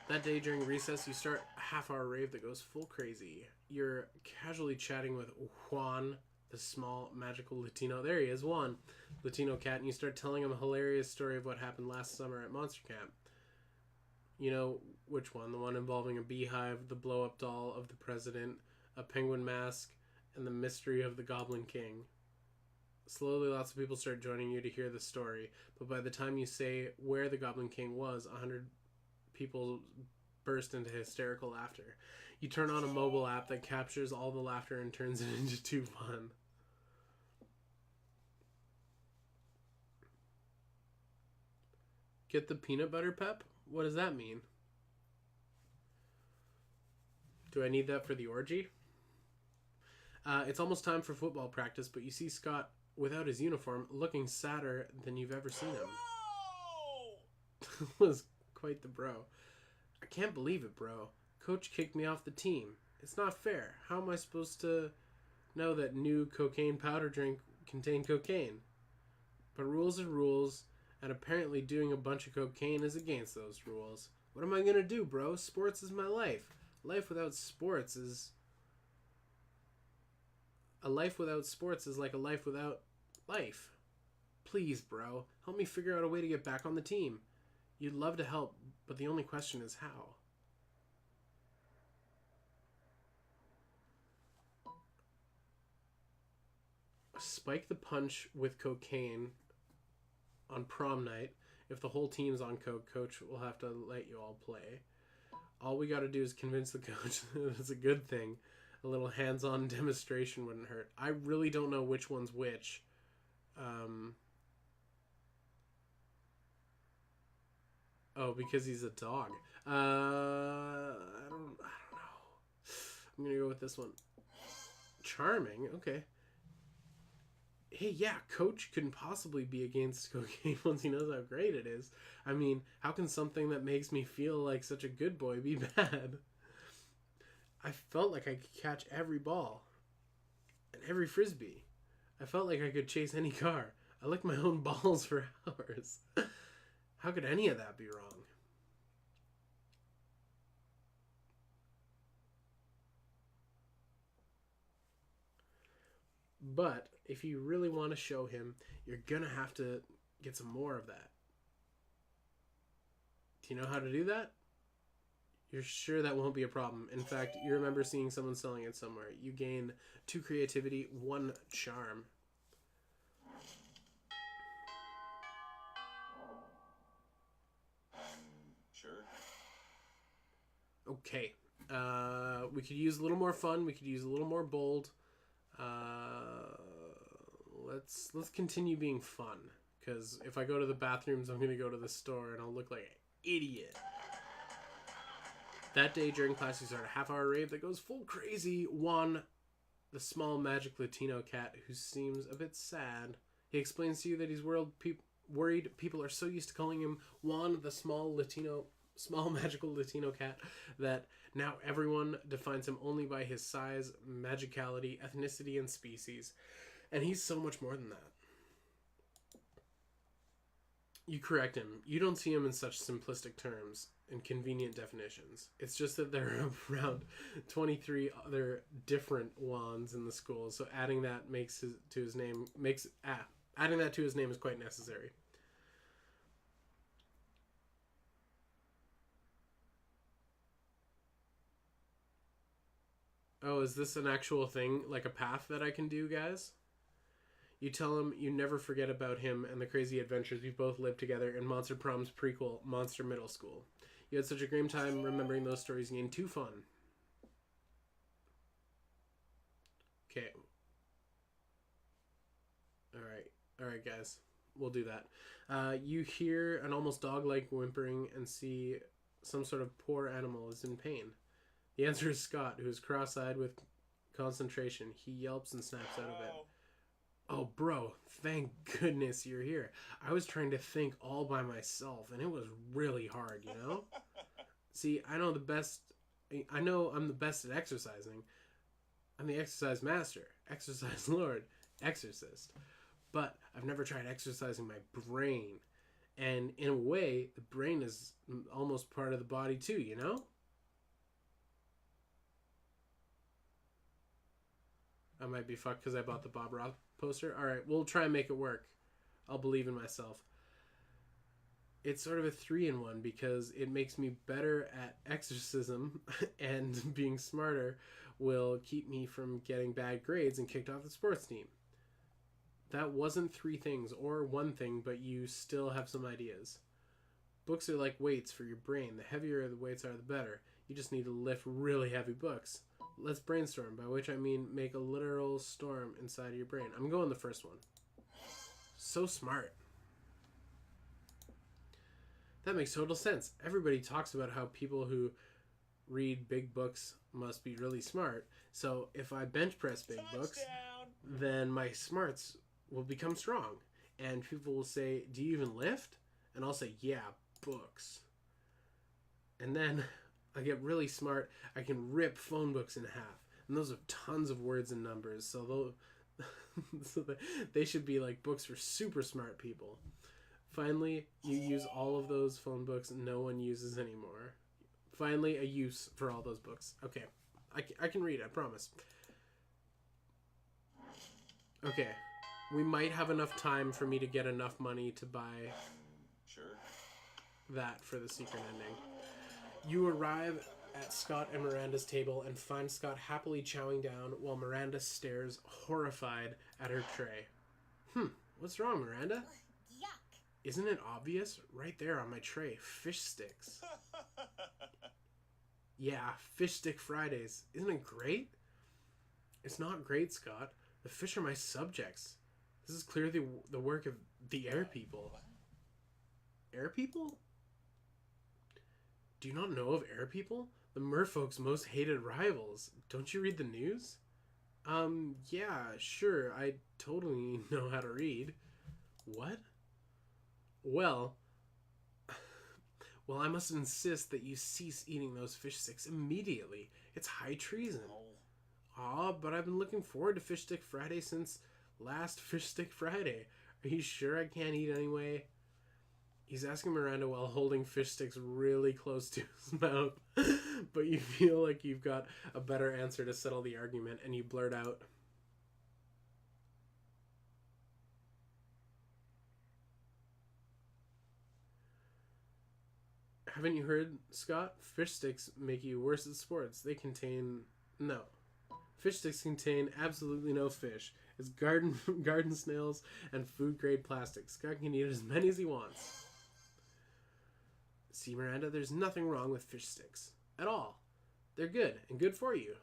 That day during recess, you start a half-hour rave that goes full crazy. You're casually chatting with Juan, the small, magical Latino. There he is, Juan, Latino cat, and you start telling him a hilarious story of what happened last summer at Monster Camp. You know which one? The one involving a beehive, the blow-up doll of the president, a penguin mask, and the mystery of the Goblin King. Slowly, lots of people start joining you to hear the story, but by the time you say where the Goblin King was, 100 people burst into hysterical laughter. You turn on a mobile app that captures all the laughter and turns it into too fun. Get the peanut butter pep? What does that mean? Do I need that for the orgy? It's almost time for football practice, but you see Scott without his uniform looking sadder than you've ever seen him. Was quite the bro. I can't believe it, bro. Coach kicked me off the team. It's not fair. How am I supposed to know that new cocaine powder drink contained cocaine? But rules are rules, and apparently doing a bunch of cocaine is against those rules. What am I gonna do, bro? Sports is my life. Life without sports is... A life without sports is like a life without life. Please, bro. Help me figure out a way to get back on the team. You'd love to help, but the only question is how. Spike the punch with cocaine on prom night. If the whole team's on coke, coach will have to let you all play. All we gotta do is convince the coach that it's a good thing. A little hands-on demonstration wouldn't hurt. I really don't know which one's which. Oh, because he's a dog. I don't know. I'm gonna go with this one. Charming. Okay. Hey, yeah, coach couldn't possibly be against cocaine once he knows how great it is. I mean, how can something that makes me feel like such a good boy be bad? I felt like I could catch every ball and every frisbee. I felt like I could chase any car. I licked my own balls for hours. How could any of that be wrong? But if you really want to show him, you're gonna have to get some more of that. Do you know how to do that? You're sure that won't be a problem. In fact, you remember seeing someone selling it somewhere. You gain 2 creativity, 1 charm.
Sure.
Okay. We could use a little more fun. We could use a little more bold. Let's continue being fun. Because if I go to the bathrooms, I'm going to go to the store and I'll look like an idiot. That day during class, you start a half-hour rave that goes full crazy. Juan, the small magic Latino cat who seems a bit sad. He explains to you that he's worried people are so used to calling him Juan, the small magical Latino cat, that now everyone defines him only by his size, magicality, ethnicity, and species. And he's so much more than that. You correct him. You don't see him in such simplistic terms and convenient definitions. It's just that there are around 23 other different Juans in the school, so adding that to his name is quite necessary. Oh, is this an actual thing, like a path that I can do, guys? You tell him you never forget about him and the crazy adventures we both lived together in Monster Prom's prequel, Monster Middle School. You had such a great time remembering those stories and gained 2 fun. Okay. Alright, guys. We'll do that. You hear an almost dog-like whimpering and see some sort of poor animal is in pain. The answer is Scott, who is cross-eyed with Concentration. He yelps and snaps out of it. Oh, bro, thank goodness you're here. I was trying to think all by myself, and it was really hard, you know? See, I know I'm the best at exercising. I'm the exercise master, exercise lord, exorcist. But I've never tried exercising my brain. And in a way, the brain is almost part of the body too, you know? I might be fucked because I bought the Bob Ross poster. Alright, we'll try and make it work. I'll believe in myself. It's sort of a 3-in-1 because it makes me better at exorcism, and being smarter will keep me from getting bad grades and kicked off the sports team. That wasn't 3 things or 1 thing, but you still have some ideas. Books are like weights for your brain. The heavier the weights are, the better. You just need to lift really heavy books. Let's brainstorm, by which I mean make a literal storm inside of your brain. I'm going the first one. So smart. That makes total sense. Everybody talks about how people who read big books must be really smart. So if I bench press big books, then my smarts will become strong. And people will say, do you even lift? And I'll say, yeah, books. And then I get really smart. I can rip phone books in half. And those have tons of words and numbers. So they should be like books for super smart people. Finally, you use all of those phone books no one uses anymore. Finally, a use for all those books. Okay, I can read, I promise. Okay, we might have enough time for me to get enough money to buy
Sure.
that for the secret ending. You arrive at Scott and Miranda's table and find Scott happily chowing down while Miranda stares horrified at her tray. What's wrong, Miranda?
Yuck.
Isn't it obvious? Right there on my tray. Fish sticks. Yeah, Fish Stick Fridays. Isn't it great? It's not great, Scott. The fish are my subjects. This is clearly the work of the air people. Air people? Do you not know of air people? The merfolk's most hated rivals. Don't you read the news? Yeah, sure. I totally know how to read. What? Well, I must insist that you cease eating those fish sticks immediately. It's high treason. Aw, but I've been looking forward to Fish Stick Friday since last Fish Stick Friday. Are you sure I can't eat anyway? He's asking Miranda while holding fish sticks really close to his mouth. But you feel like you've got a better answer to settle the argument, and you blurt out, haven't you heard, Scott? Fish sticks make you worse at sports. They contain... No. Fish sticks contain absolutely no fish. It's garden snails and food-grade plastic. Scott can eat as many as he wants. See, Miranda, there's nothing wrong with fish sticks. At all. They're good, and good for you.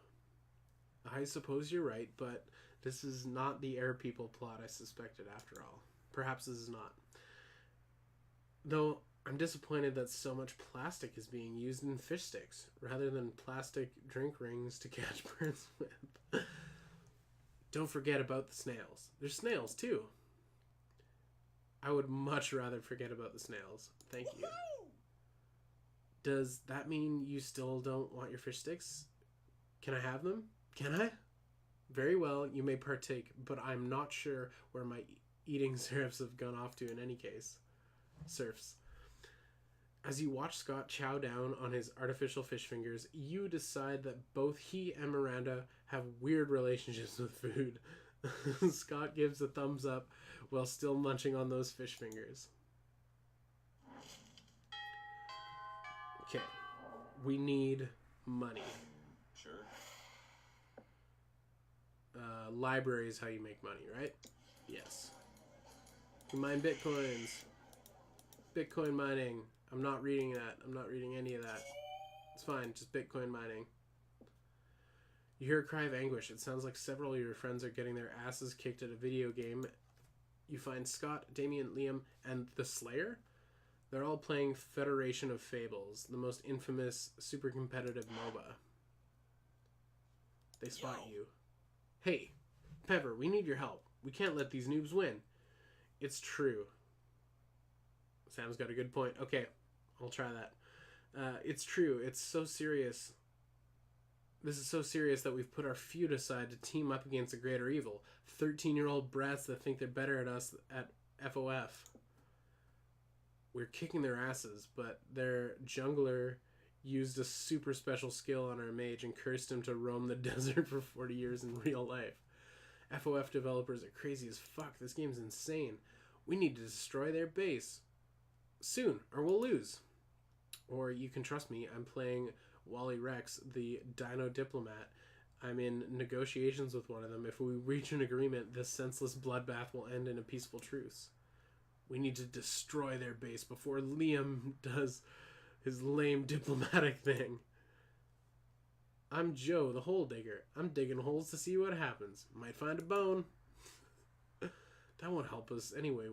I suppose you're right, but this is not the air people plot I suspected after all. Perhaps this is not. Though, I'm disappointed that so much plastic is being used in fish sticks, rather than plastic drink rings to catch birds with. Don't forget about the snails. There's snails, too. I would much rather forget about the snails. Thank you. Does that mean you still don't want your fish sticks? Can I have them? Can I? Very well, you may partake, but I'm not sure where my eating serfs have gone off to in any case. Serfs. As you watch Scott chow down on his artificial fish fingers, you decide that both he and Miranda have weird relationships with food. Scott gives a thumbs up while still munching on those fish fingers. Okay, we need money.
Sure.
Library is how you make money, right? Yes. You mine bitcoins. Bitcoin mining. I'm not reading that. I'm not reading any of that. It's fine, just Bitcoin mining. You hear a cry of anguish. It sounds like several of your friends are getting their asses kicked at a video game. You find Scott, Damien, Liam, and the Slayer. They're all playing Federation of Fables, the most infamous super competitive MOBA. They spot you. Hey, Pepper, we need your help. We can't let these noobs win. It's true. Sam's got a good point. Okay, I'll try that. It's true. It's so serious. This is so serious that we've put our feud aside to team up against a greater evil. 13-year-old brats that think they're better at us at FOF. We're kicking their asses, but their jungler used a super special skill on our mage and cursed him to roam the desert for 40 years in real life. FOF developers are crazy as fuck. This game's insane. We need to destroy their base. Soon, or we'll lose. Or you can trust me, I'm playing Wally Rex, the Dino Diplomat. I'm in negotiations with one of them. If we reach an agreement, this senseless bloodbath will end in a peaceful truce. We need to destroy their base before Liam does his lame diplomatic thing. I'm Joe, the hole digger. I'm digging holes to see what happens. Might find a bone. That won't help us anyway.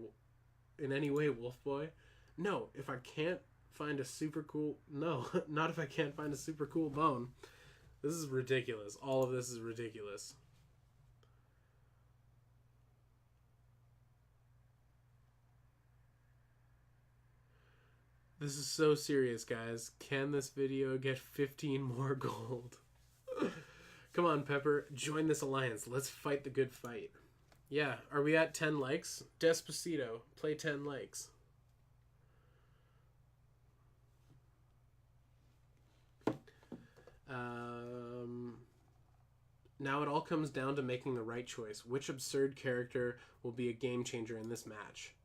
In any way, Wolf Boy. No, if I can't find a super cool... No, not if I can't find a super cool bone. This is ridiculous. All of this is ridiculous. This is so serious, guys. Can this video get 15 more gold? Come on, Pepper. Join this alliance. Let's fight the good fight. Yeah, are we at 10 likes? Despacito, play 10 likes. Now it all comes down to making the right choice. Which absurd character will be a game changer in this match?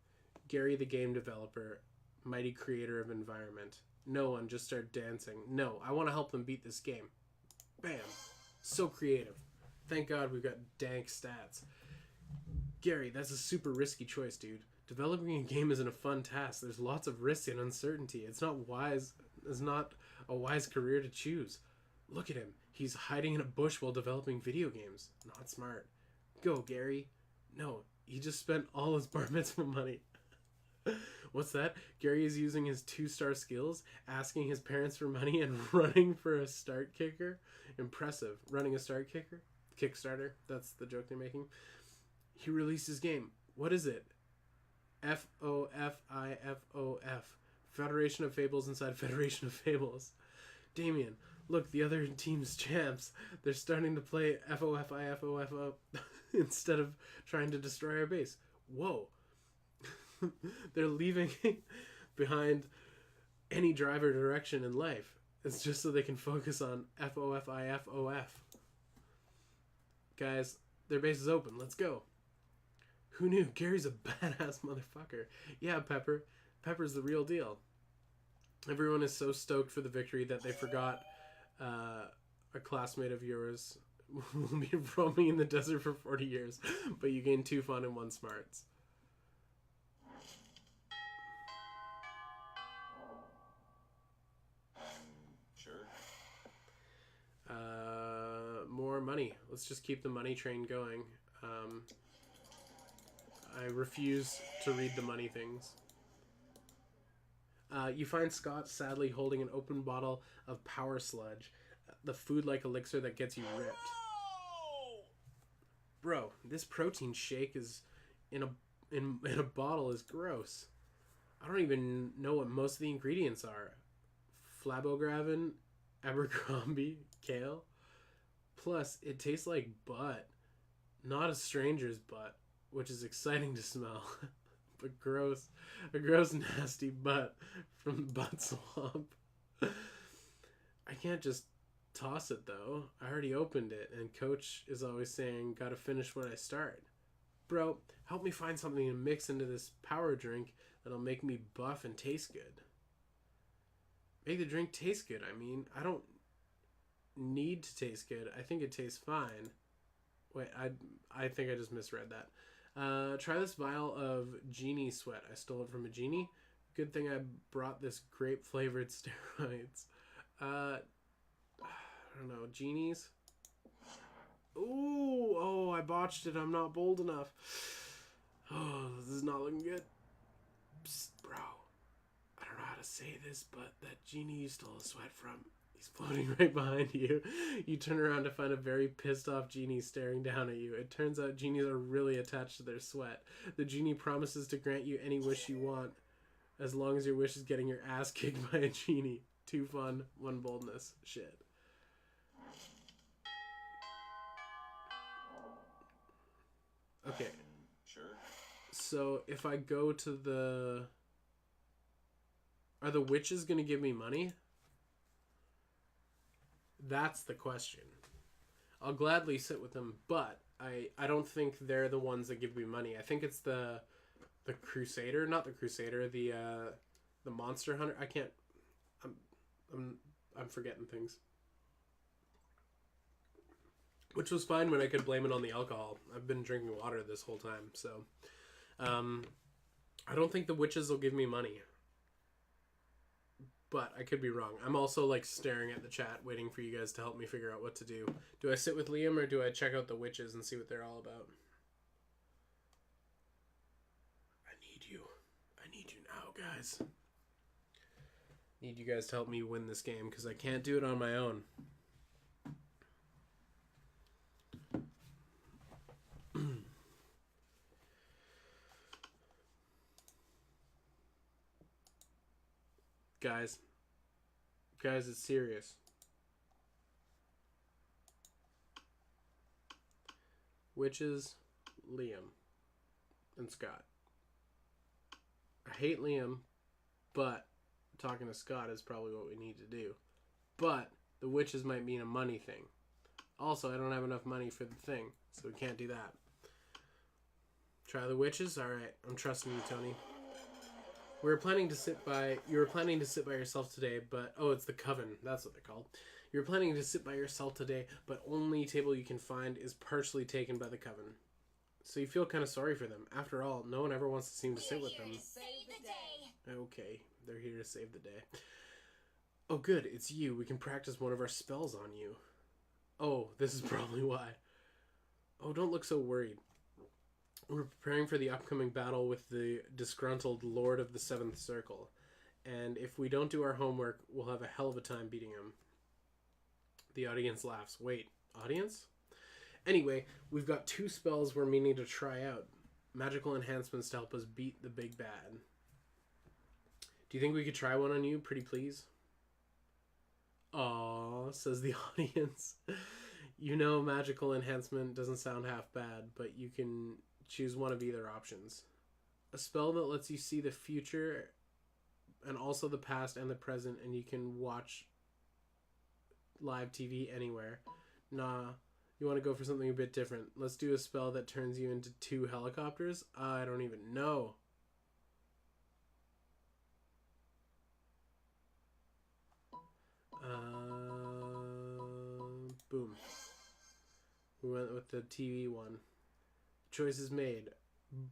Gary, the game developer, mighty creator of environment. No one, just start dancing. No, I want to help them beat this game. Bam. So creative. Thank God we've got dank stats. Gary, that's a super risky choice, dude. Developing a game isn't a fun task. There's lots of risk and uncertainty. It's not a wise career to choose. Look at him. He's hiding in a bush while developing video games. Not smart. Go, Gary. No, he just spent all his bar mitzvah money. What's that? Gary is using his 2-star skills, asking his parents for money, and running for a start kicker? Impressive. Running a start kicker? Kickstarter. That's the joke they're making. He released his game. What is it? FOFIFOF. Federation of Fables inside Federation of Fables. Damien, look, the other team's champs. They're starting to play FOFIFOFO instead of trying to destroy our base. Whoa. They're leaving behind any driver direction in life. It's just so they can focus on FOFIFOF. Guys, their base is open. Let's go. Who knew? Gary's a badass motherfucker. Yeah, Pepper. Pepper's the real deal. Everyone is so stoked for the victory that they forgot a classmate of yours will be roaming in the desert for 40 years, but you gain 2 fun and 1 smarts.
Sure.
More money. Let's just keep the money train going. I refuse to read the money things. You find Scott sadly holding an open bottle of power sludge, the food-like elixir that gets you ripped. Bro, this protein shake is in a bottle is gross. I don't even know what most of the ingredients are. Flabographin, Abercrombie, kale. Plus, it tastes like butt. Not a stranger's butt, which is exciting to smell. But gross. A gross, nasty butt from the butt swamp. I can't just toss it, though. I already opened it, and Coach is always saying, gotta finish when I start. Bro, help me find something to mix into this power drink that'll make me buff and taste good. Make the drink taste good, I mean. I don't need to taste good. I think it tastes fine. Wait, I think I just misread that. Try this vial of genie sweat. I stole it from a genie. Good thing I brought this grape-flavored steroids. I don't know. Genies? Ooh! Oh, I botched it. I'm not bold enough. Oh, this is not looking good. Psst, bro. I don't know how to say this, but that genie you stole a sweat from He's floating right behind you. You turn around to find a very pissed off genie staring down at you. It turns out genies are really attached to their sweat. The genie promises to grant you any wish you want, as long as your wish is getting your ass kicked by a genie. 2 fun, 1 boldness. Shit. Okay.
Sure.
So if I go to the... Are the witches going to give me money? That's the question. I'll gladly sit with them, but I don't think they're the ones that give me money. I think it's the Crusader, not the Crusader, the Monster Hunter. I can't... I'm forgetting things. Which was fine when I could blame it on the alcohol. I've been drinking water this whole time, so... I don't think the witches will give me money. But I could be wrong. I'm also, like, staring at the chat, waiting for you guys to help me figure out what to do. Do I sit with Liam, or do I check out the witches and see what they're all about? I need you. I need you now, guys. Need you guys to help me win this game, because I can't do it on my own. Guys, it's serious. Witches, Liam, and Scott. I hate Liam, but talking to Scott is probably what we need to do. But the witches might mean a money thing. Also, I don't have enough money for the thing, so we can't do that. Try the witches? Alright, I'm trusting you, Tony. You were planning to sit by yourself today, but... Oh, it's the Coven. That's what they're called. You were planning to sit by yourself today, but only table you can find is partially taken by the Coven. So you feel kind of sorry for them. After all, no one ever wants to seem to sit with them.
Save the day.
Okay, they're here to save the day. Oh, good, it's you. We can practice one of our spells on you. Oh, this is probably why. Oh, don't look so worried. We're preparing for the upcoming battle with the disgruntled Lord of the Seventh Circle. And if we don't do our homework, we'll have a hell of a time beating him. The audience laughs. Wait, audience? Anyway, we've got 2 spells we're meaning to try out. Magical enhancements to help us beat the big bad. Do you think we could try one on you, pretty please? Aww, says the audience. You know, magical enhancement doesn't sound half bad, but you can choose one of either options. A spell that lets you see the future and also the past and the present, and you can watch live TV anywhere. Nah, you want to go for something a bit different. Let's do a spell that turns you into 2 helicopters? I don't even know. Boom. We went with the TV one. Choice is made.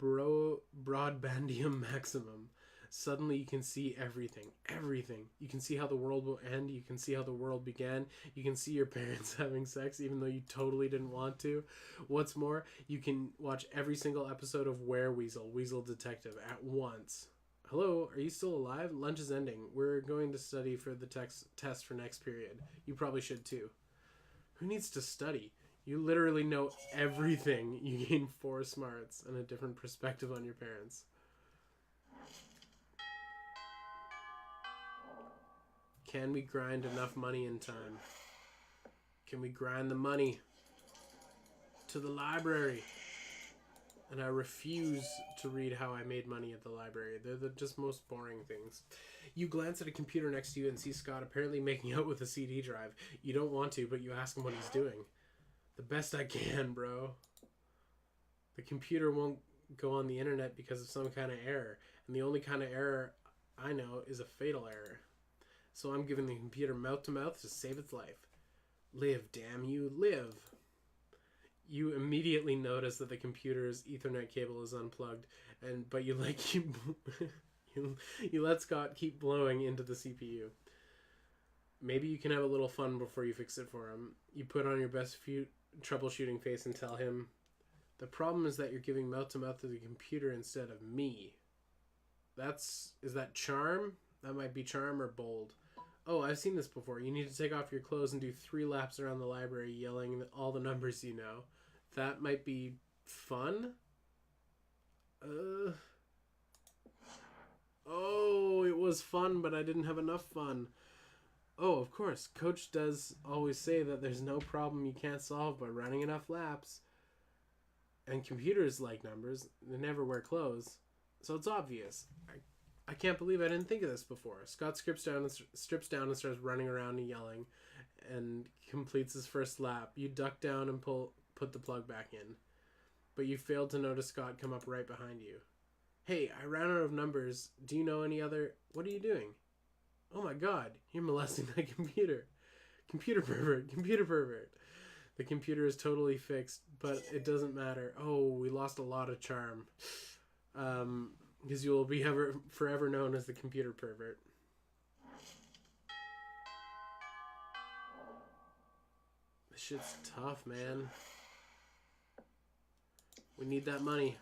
Broadbandium maximum. Suddenly you can see everything. Everything. You can see how the world will end. You can see how the world began. You can see your parents having sex even though you totally didn't want to. What's more, you can watch every single episode of Weasel, Weasel Detective, at once. Hello, are you still alive? Lunch is ending. We're going to study for the test for next period. You probably should too. Who needs to study? You literally know everything. You gain 4 smarts and a different perspective on your parents. Can we grind enough money in time? Can we grind the money to the library? And I refuse to read how I made money at the library. They're the just most boring things. You glance at a computer next to you and see Scott apparently making out with a CD drive. You don't want to, but you ask him what he's doing. The best I can, bro. The computer won't go on the internet because of some kind of error. And the only kind of error I know is a fatal error. So I'm giving the computer mouth to mouth to save its life. Live, damn you, live. You immediately notice that the computer's Ethernet cable is unplugged, but you let Scott keep blowing into the CPU. Maybe you can have a little fun before you fix it for him. You put on your best troubleshooting face and tell him, the problem is that you're giving mouth to mouth to the computer instead of me. Is that charm? That might be charm or bold. Oh, I've seen this before. You need to take off your clothes and do 3 laps around the library yelling all the numbers you know. That might be fun? Oh, it was fun, but I didn't have enough fun. Oh, of course. Coach does always say that there's no problem you can't solve by running enough laps. And computers like numbers. They never wear clothes. So it's obvious. I can't believe I didn't think of this before. Scott strips down and starts running around and yelling and completes his first lap. You duck down and put the plug back in. But you failed to notice Scott come up right behind you. Hey, I ran out of numbers. Do you know any other... What are you doing? Oh my god, you're molesting my computer. Computer pervert, computer pervert. The computer is totally fixed, but it doesn't matter. Oh, we lost a lot of charm. Because you will be forever known as the computer pervert. This shit's tough, man. We need that money.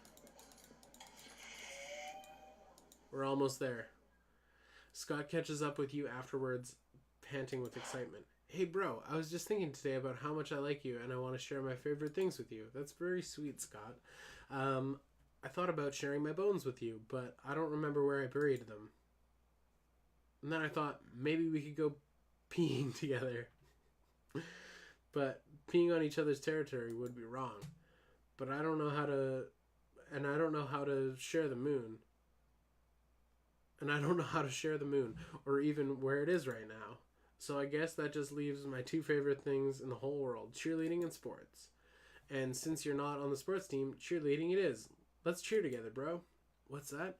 We're almost there. Scott catches up with you afterwards, panting with excitement. Hey bro, I was just thinking today about how much I like you and I want to share my favorite things with you. That's very sweet, Scott. I thought about sharing my bones with you, but I don't remember where I buried them. And then I thought maybe we could go peeing together. But peeing on each other's territory would be wrong. But I don't know how to... And I don't know how to share the moon. And I don't know how to share the moon, or even where it is right now. So I guess that just leaves my 2 favorite things in the whole world, cheerleading and sports. And since you're not on the sports team, cheerleading it is. Let's cheer together, bro. What's that?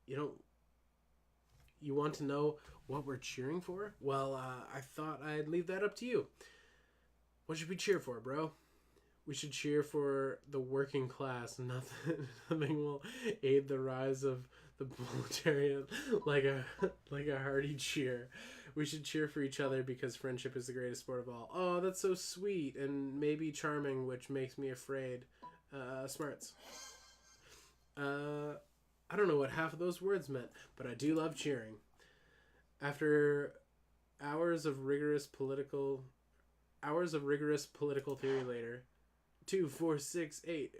You want to know what we're cheering for? Well, I thought I'd leave that up to you. What should we cheer for, bro? We should cheer for the working class. Nothing will aid the rise of the proletariat like a hearty cheer. We should cheer for each other because friendship is the greatest sport of all. Oh, that's so sweet and maybe charming, which makes me afraid. Smarts. I don't know what half of those words meant, but I do love cheering. After hours of rigorous political theory later, 2, 4, 6, 8.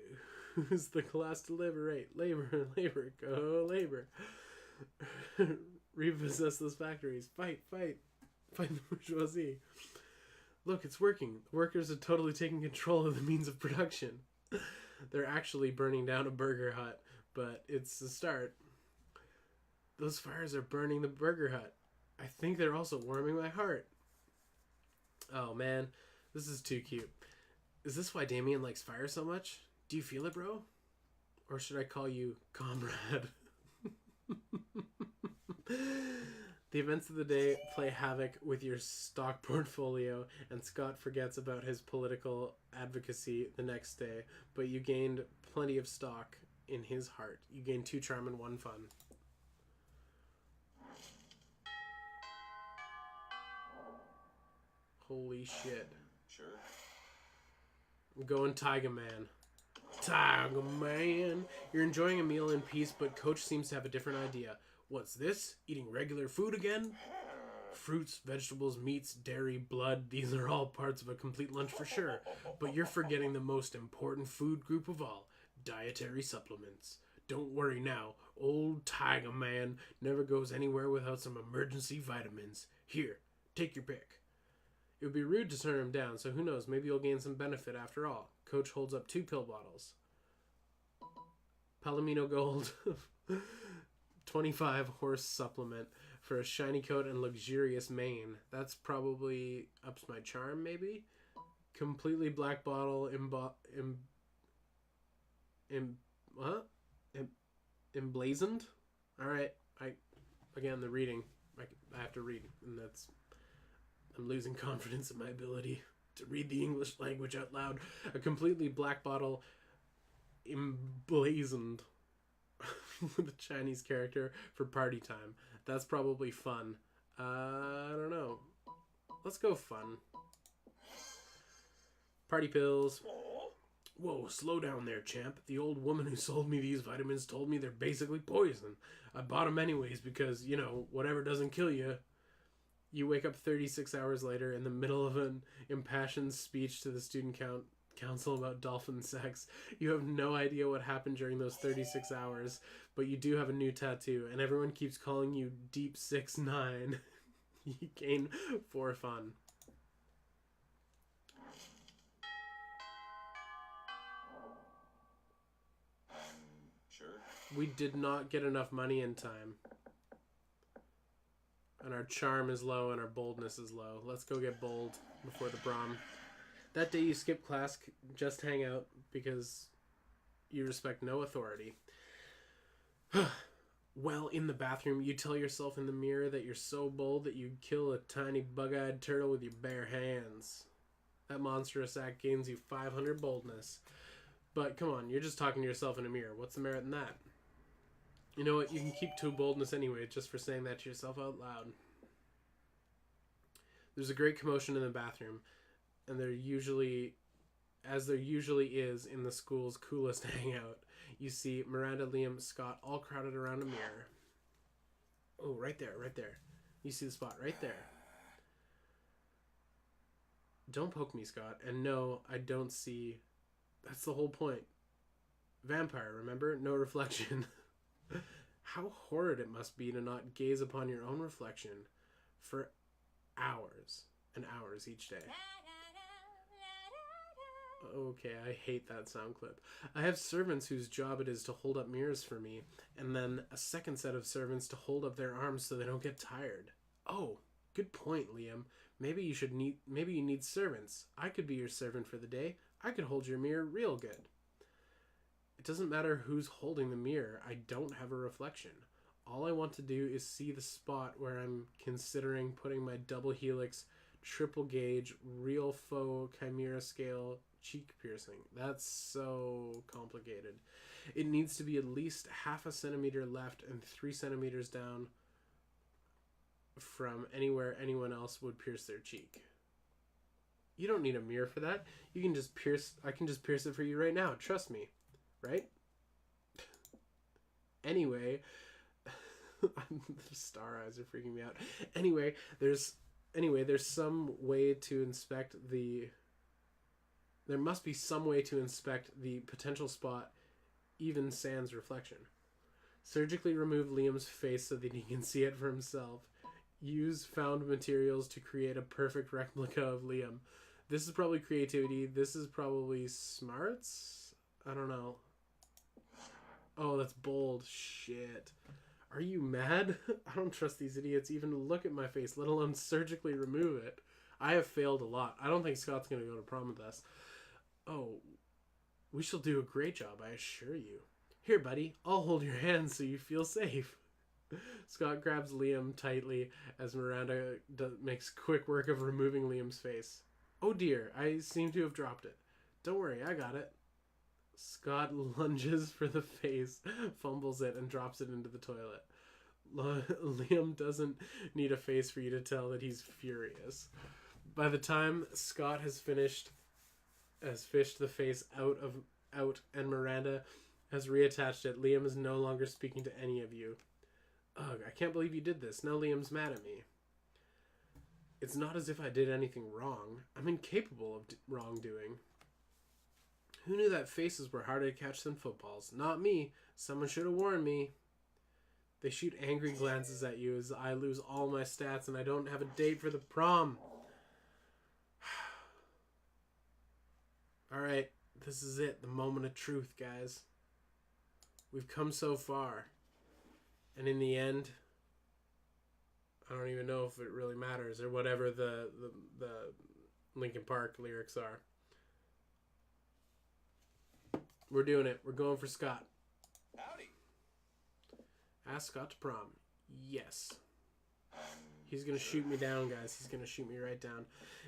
Who's the class to liberate? Labor, labor, go labor. Repossess those factories. Fight the bourgeoisie. Look, it's working. The workers are totally taking control of the means of production. They're actually burning down a burger hut, but it's the start. Those fires are burning the burger hut. I think they're also warming my heart. Oh man, this is too cute. Is this why Damien likes fire so much? Do you feel it, bro? Or should I call you comrade? The events of the day play havoc with your stock portfolio, and Scott forgets about his political advocacy the next day, but you gained plenty of stock in his heart. You gained 2 charm and 1 fun. Holy shit.
Sure.
I'm going Tiger Man. Tiger Man. You're enjoying a meal in peace, but Coach seems to have a different idea. What's this? Eating regular food again? Fruits, vegetables, meats, dairy, blood, these are all parts of a complete lunch for sure. But you're forgetting the most important food group of all, dietary supplements. Don't worry now, old Tiger Man never goes anywhere without some emergency vitamins. Here, take your pick. It would be rude to turn him down, so who knows, maybe you'll gain some benefit after all. Coach holds up 2 pill bottles. Palomino Gold 25 horse supplement for a shiny coat and luxurious mane. That's probably ups my charm, maybe? Completely black bottle emblazoned? Alright, again, the reading. I have to read, and I'm losing confidence in my ability to read the English language out loud. A completely black bottle emblazoned with a Chinese character for party time. That's probably fun. I don't know. Let's go fun. Party pills. Whoa, slow down there, champ. The old woman who sold me these vitamins told me they're basically poison. I bought them anyways because, whatever doesn't kill you. You wake up 36 hours later in the middle of an impassioned speech to the student council about dolphin sex. You have no idea what happened during those 36 hours, but you do have a new tattoo, and everyone keeps calling you Deep 6'9". You gain 4 fun.
Sure.
We did not get enough money in time. And our charm is low and our boldness is low. Let's go get bold before the prom. That day you skip class, just hang out because you respect no authority. Well, in the bathroom, you tell yourself in the mirror that you're so bold that you'd kill a tiny bug-eyed turtle with your bare hands. That monstrous act gains you 500 boldness. But come on, you're just talking to yourself in a mirror. What's the merit in that? You know what? You can keep 2 boldness anyway, just for saying that to yourself out loud. There's a great commotion in the bathroom, and there usually is in the school's coolest hangout. You see Miranda, Liam, Scott all crowded around a mirror. Oh, right there. You see the spot right there. Don't poke me, Scott. And no, I don't see... That's the whole point. Vampire, remember? No reflection. How horrid it must be to not gaze upon your own reflection for hours and hours each day. Okay, I hate that sound clip. I have servants whose job it is to hold up mirrors for me, and then a second set of servants to hold up their arms so they don't get tired. Oh, good point, Liam. Maybe you need servants. I could be your servant for the day. I could hold your mirror real good. It doesn't matter who's holding the mirror. I don't have a reflection. All I want to do is see the spot where I'm considering putting my double helix, triple gauge, real faux chimera scale cheek piercing. That's so complicated. It needs to be at least half a centimeter left and 3 centimeters down from anywhere anyone else would pierce their cheek. You don't need a mirror for that. You can just I can just pierce it for you right now. Trust me. Right? Anyway, the star eyes are freaking me out. Anyway, there's some way to inspect there must be some way to inspect the potential spot, even sans reflection. Surgically remove Liam's face so that he can see it for himself. Use found materials to create a perfect replica of Liam. This is probably creativity. This is probably smarts? I don't know. Oh, that's bold. Shit. Are you mad? I don't trust these idiots even to look at my face, let alone surgically remove it. I have failed a lot. I don't think Scott's going to go to prom with us. Oh, we shall do a great job, I assure you. Here, buddy, I'll hold your hand so you feel safe. Scott grabs Liam tightly as Miranda makes quick work of removing Liam's face. Oh dear, I seem to have dropped it. Don't worry, I got it. Scott lunges for the face, fumbles it, and drops it into the toilet. Liam doesn't need a face for you to tell that he's furious. By the time Scott has fished the face out, and Miranda has reattached it, Liam is no longer speaking to any of you. Ugh, I can't believe you did this. Now Liam's mad at me. It's not as if I did anything wrong. I'm incapable of wrongdoing. Who knew that faces were harder to catch than footballs? Not me. Someone should have warned me. They shoot angry glances at you as I lose all my stats and I don't have a date for the prom. Alright, this is it. The moment of truth, guys. We've come so far. And in the end, I don't even know if it really matters or whatever the Linkin Park lyrics are. We're doing it. We're going for Scott.
Howdy.
Ask Scott to prom. Yes. He's going to shoot me down, guys. He's going to shoot me right down.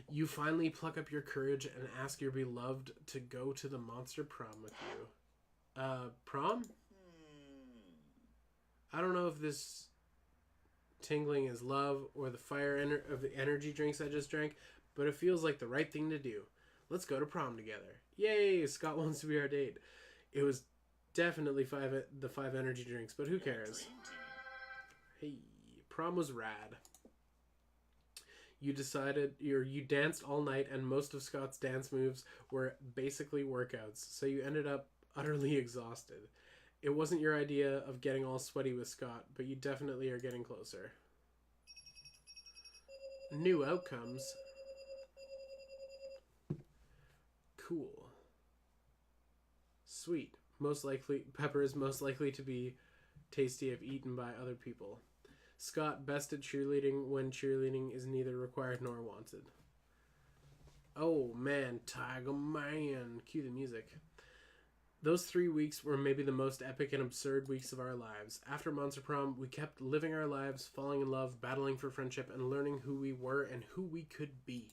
You finally pluck up your courage and ask your beloved to go to the monster prom with you. Prom? I don't know if this tingling is love or the fire of the energy drinks I just drank, but it feels like the right thing to do. Let's go to prom together. Yay, Scott wants to be our date. It was definitely the 5 energy drinks, but who cares? Hey, prom was rad. You danced all night, and most of Scott's dance moves were basically workouts, so you ended up utterly exhausted. It wasn't your idea of getting all sweaty with Scott, but you definitely are getting closer. New outcomes. Cool. Sweet. Pepper is most likely to be tasty if eaten by other people. Scott, best at cheerleading when cheerleading is neither required nor wanted. Oh man, Tiger Man. Cue the music. Those 3 weeks were maybe the most epic and absurd weeks of our lives. After Monster Prom, we kept living our lives, falling in love, battling for friendship, and learning who we were and who we could be.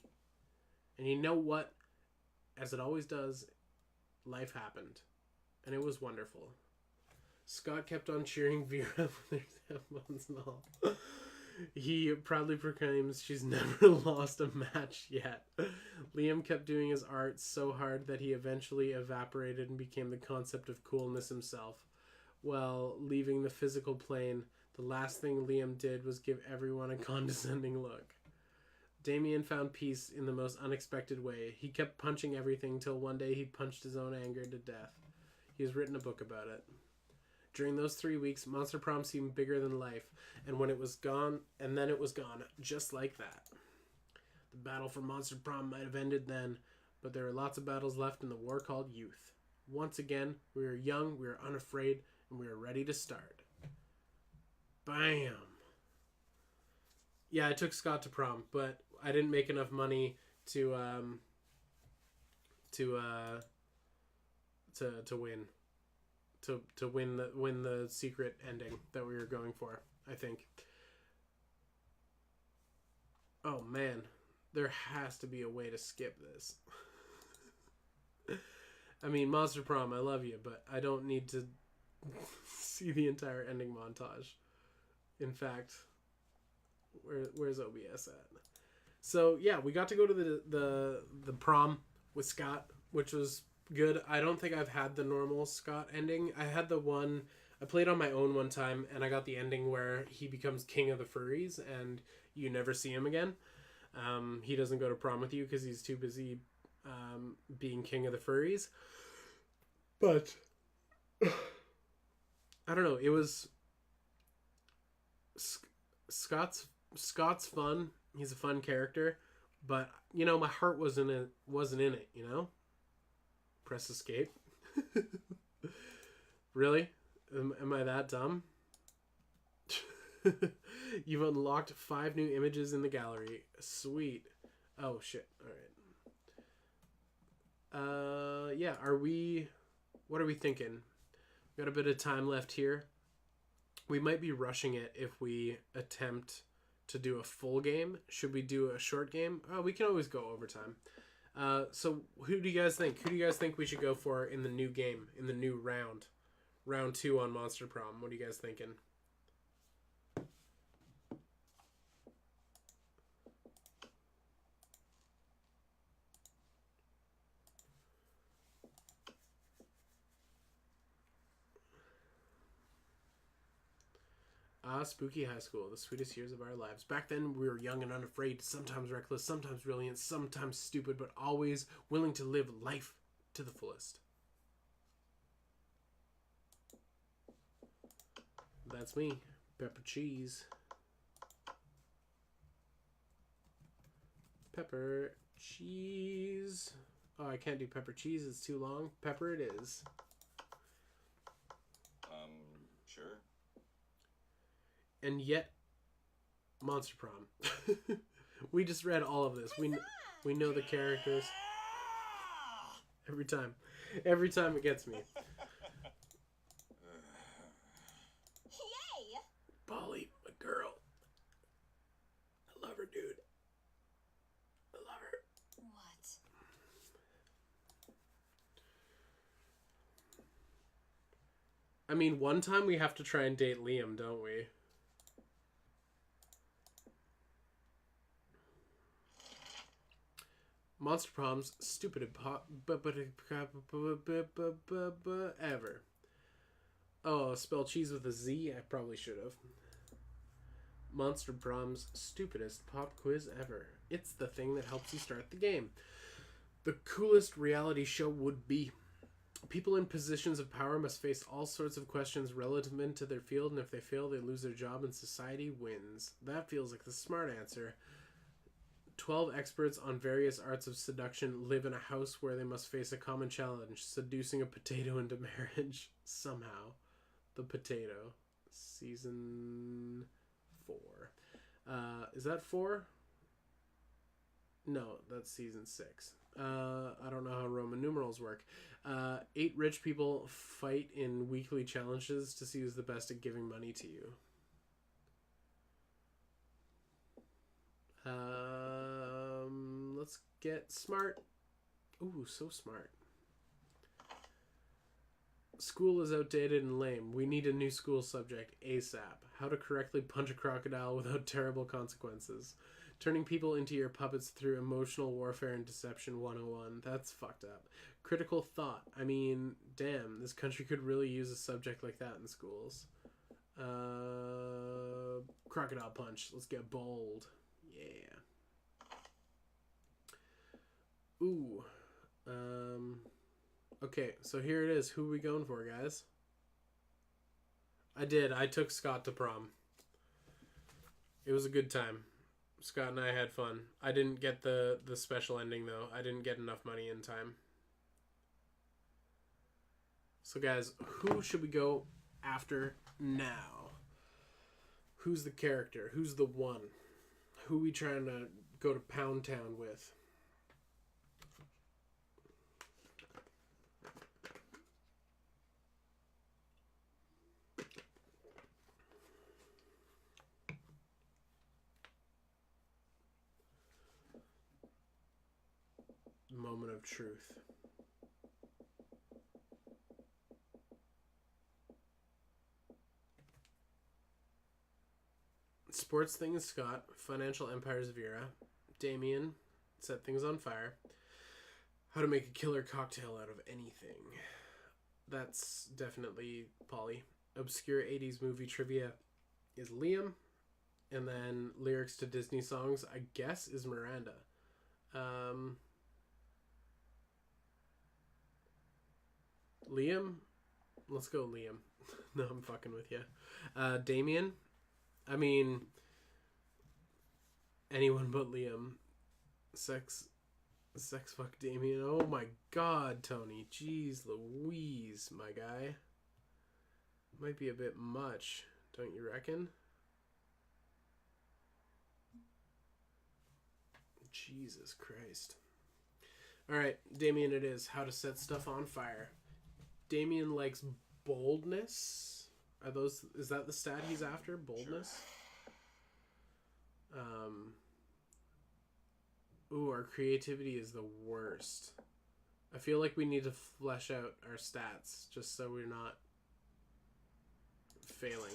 And you know what? As it always does, life happened. And it was wonderful. Scott kept on cheering Vera with her headphones and all. He proudly proclaims she's never lost a match yet. Liam kept doing his art so hard that he eventually evaporated and became the concept of coolness himself. While leaving the physical plane, the last thing Liam did was give everyone a condescending look. Damien found peace in the most unexpected way. He kept punching everything till one day he punched his own anger to death. He has written a book about it. During those 3 weeks, Monster Prom seemed bigger than life, and when it was gone, just like that. The battle for Monster Prom might have ended then, but there are lots of battles left in the war called youth. Once again, we are young, we are unafraid, and we are ready to start. Bam! Yeah, I took Scott to prom, but I didn't make enough money to win. To win the secret ending that we were going for, I think. Oh man, there has to be a way to skip this. I mean, Monster Prom, I love you, but I don't need to see the entire ending montage. In fact, where's OBS at? So yeah, we got to go to the prom with Scott, which was good. I don't think I've had the normal Scott ending. I had the one I played on my own one time, and I got the ending where he becomes king of the furries and you never see him again. He doesn't go to prom with you because he's too busy being king of the furries. But I don't know. It was Scott's fun. He's a fun character, but you know my heart wasn't in it. You know. Press escape. Really? Am I that dumb? You've unlocked 5 new images in the gallery. Sweet. Oh shit. Alright. Yeah, what are we thinking? We got a bit of time left here. We might be rushing it if we attempt to do a full game. Should we do a short game? Oh, we can always go overtime. So who do you guys think? Who do you guys think we should go for in the new game, in the new round? Round 2 on Monster Prom. What are you guys thinking? Spooky High School, the sweetest years of our lives. Back then, we were young and unafraid, sometimes reckless, sometimes brilliant, sometimes stupid, but always willing to live life to the fullest. That's me. Pepper cheese. Pepper cheese. Oh, I can't do pepper cheese. It's too long. Pepper it is.
Sure.
And yet, Monster Prom. We just read all of this. We know the characters. Every time it gets me.
Yay!
Polly, my girl. I love her, dude. I love her.
What?
I mean, one time we have to try and date Liam, don't we? Monster Prom's stupid ever. Oh, spell cheese with a Z? I probably should have. Monster Prom's stupidest pop quiz ever. It's the thing that helps you start the game. The coolest reality show would be. People in positions of power must face all sorts of questions relevant to their field, and if they fail, they lose their job and society wins. That feels like the smart answer. 12 experts on various arts of seduction live in a house where they must face a common challenge, seducing a potato into marriage. Somehow. The Potato. Season 4. Is that 4? No, that's season 6. I don't know how Roman numerals work. 8 rich people fight in weekly challenges to see who's the best at giving money to you. Let's get smart. Ooh, so smart. School is outdated and lame. We need a new school subject ASAP. How to correctly punch a crocodile without terrible consequences. Turning people into your puppets through emotional warfare and deception 101. That's fucked up. Critical thought. I mean, damn, this country could really use a subject like that in schools. Crocodile punch. Let's get bold. Yeah. Ooh. Okay, so here it is. Who are we going for, guys? I took Scott to prom. It was a good time. Scott and I had fun. I didn't get the special ending, though. I didn't get enough money in time. So, guys, who should we go after now? Who's the character? Who's the one? Who are we trying to go to Pound Town with? Moment of truth. Sports Thing is Scott. Financial Empires Vera. Damien. Set things on fire. How to make a killer cocktail out of anything. That's definitely Polly. Obscure 80s movie trivia is Liam. And then lyrics to Disney songs, I guess, is Miranda. Liam? Let's go Liam. No, I'm fucking with you. Damien? I mean, anyone but Liam. Sex fuck Damien. Oh my god, Tony. Jeez Louise, my guy. Might be a bit much, don't you reckon? Jesus Christ. Alright, Damien it is. How to set stuff on fire. Damien likes boldness. Is that the stat he's after? Boldness? Sure. Ooh, our creativity is the worst. I feel like we need to flesh out our stats just so we're not failing.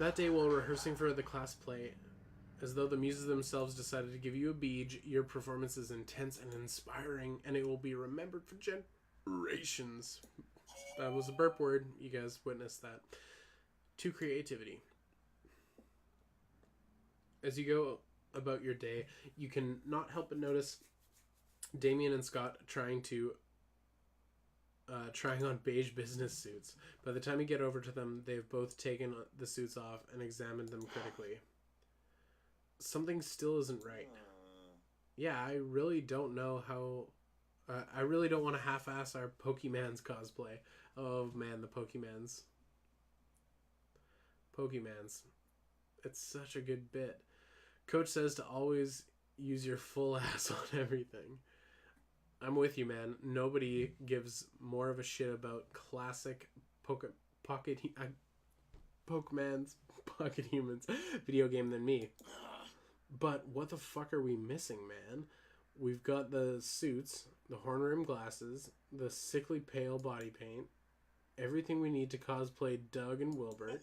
That day while rehearsing for the class play, as though the muses themselves decided to give you a beach, your performance is intense and inspiring, and it will be remembered for generations. That was a burp word. You guys witnessed that. To creativity. As you go about your day, you can not help but notice Damien and Scott trying on beige business suits. By the time you get over to them, they've both taken the suits off and examined them critically. Something still isn't right. Yeah, I really don't know how... I really don't want to half-ass our Pokemans cosplay. Oh man, the Pokemans. It's such a good bit. Coach says to always use your full ass on everything. I'm with you, man. Nobody gives more of a shit about classic Pokemon's Pocket Humans video game than me. But what the fuck are we missing, man? We've got the suits, the horn-rimmed glasses, the sickly pale body paint, everything we need to cosplay Doug and Wilbert,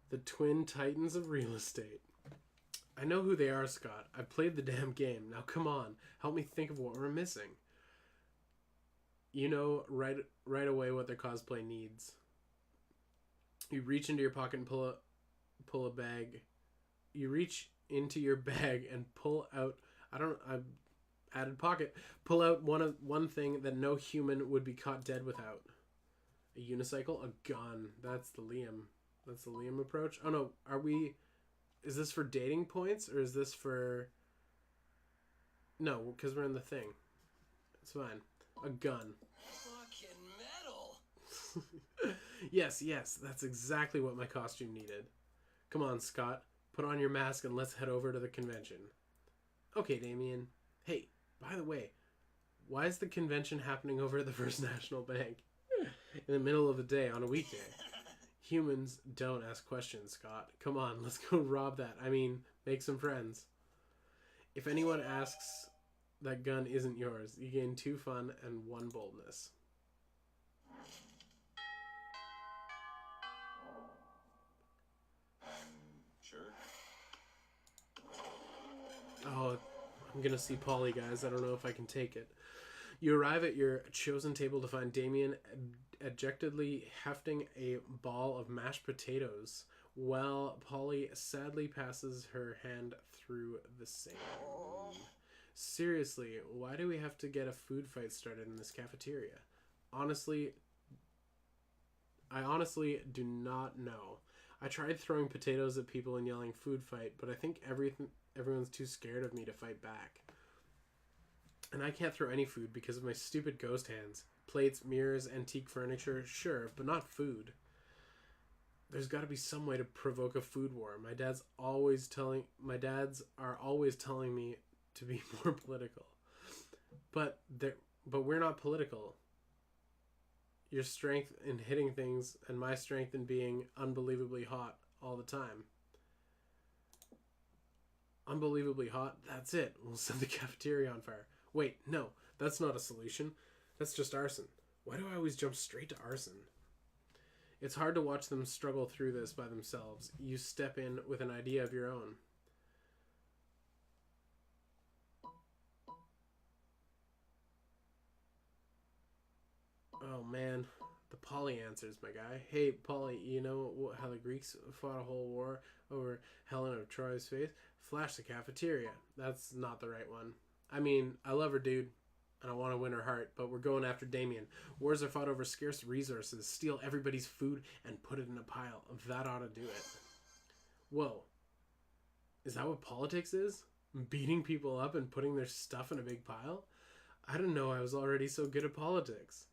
the twin titans of real estate. I know who they are, Scott. I played the damn game. Now come on, help me think of what we're missing. You know right away what their cosplay needs. You reach into your pocket and pull a bag. You reach into your bag and pull out. I added pocket. Pull out one thing that no human would be caught dead without. A unicycle, a gun. That's the Liam. That's the Liam approach. Oh no, is this for dating points or is this for... No, because we're in the thing. It's fine. A gun.
Fucking metal.
Yes, that's exactly what my costume needed. Come on, Scott. Put on your mask and let's head over to the convention. Okay, Damien. Hey, by the way, why is the convention happening over at the First National Bank? In the middle of the day on a weekday. Humans don't ask questions, Scott. Come on, let's go rob that. I mean, make some friends. If anyone asks, that gun isn't yours. You gain 2 fun and 1 boldness.
Sure.
Oh, I'm gonna see Polly, guys. I don't know if I can take it. You arrive at your chosen table to find Damien dejectedly hefting a ball of mashed potatoes, while Polly sadly passes her hand through the same. Seriously, why do we have to get a food fight started in this cafeteria? I honestly do not know. I tried throwing potatoes at people and yelling food fight, but I think everyone's too scared of me to fight back. And I can't throw any food because of my stupid ghost hands. Plates, mirrors, antique furniture, sure, but not food. There's got to be some way to provoke a food war. My dads are always telling me to be more political. But we're not political. Your strength in hitting things and my strength in being unbelievably hot all the time. Unbelievably hot? That's it. We'll set the cafeteria on fire. Wait, no, that's not a solution. That's just arson. Why do I always jump straight to arson? It's hard to watch them struggle through this by themselves. You step in with an idea of your own. Oh man, the Polly answers, my guy. Hey, Polly, you know how the Greeks fought a whole war over Helen of Troy's face? Flash the cafeteria. That's not the right one. I mean, I love her, dude, and I want to win her heart, but we're going after Damien. Wars are fought over scarce resources, steal everybody's food, and put it in a pile. That ought to do it. Whoa. Is that what politics is? Beating people up and putting their stuff in a big pile? I didn't know I was already so good at politics.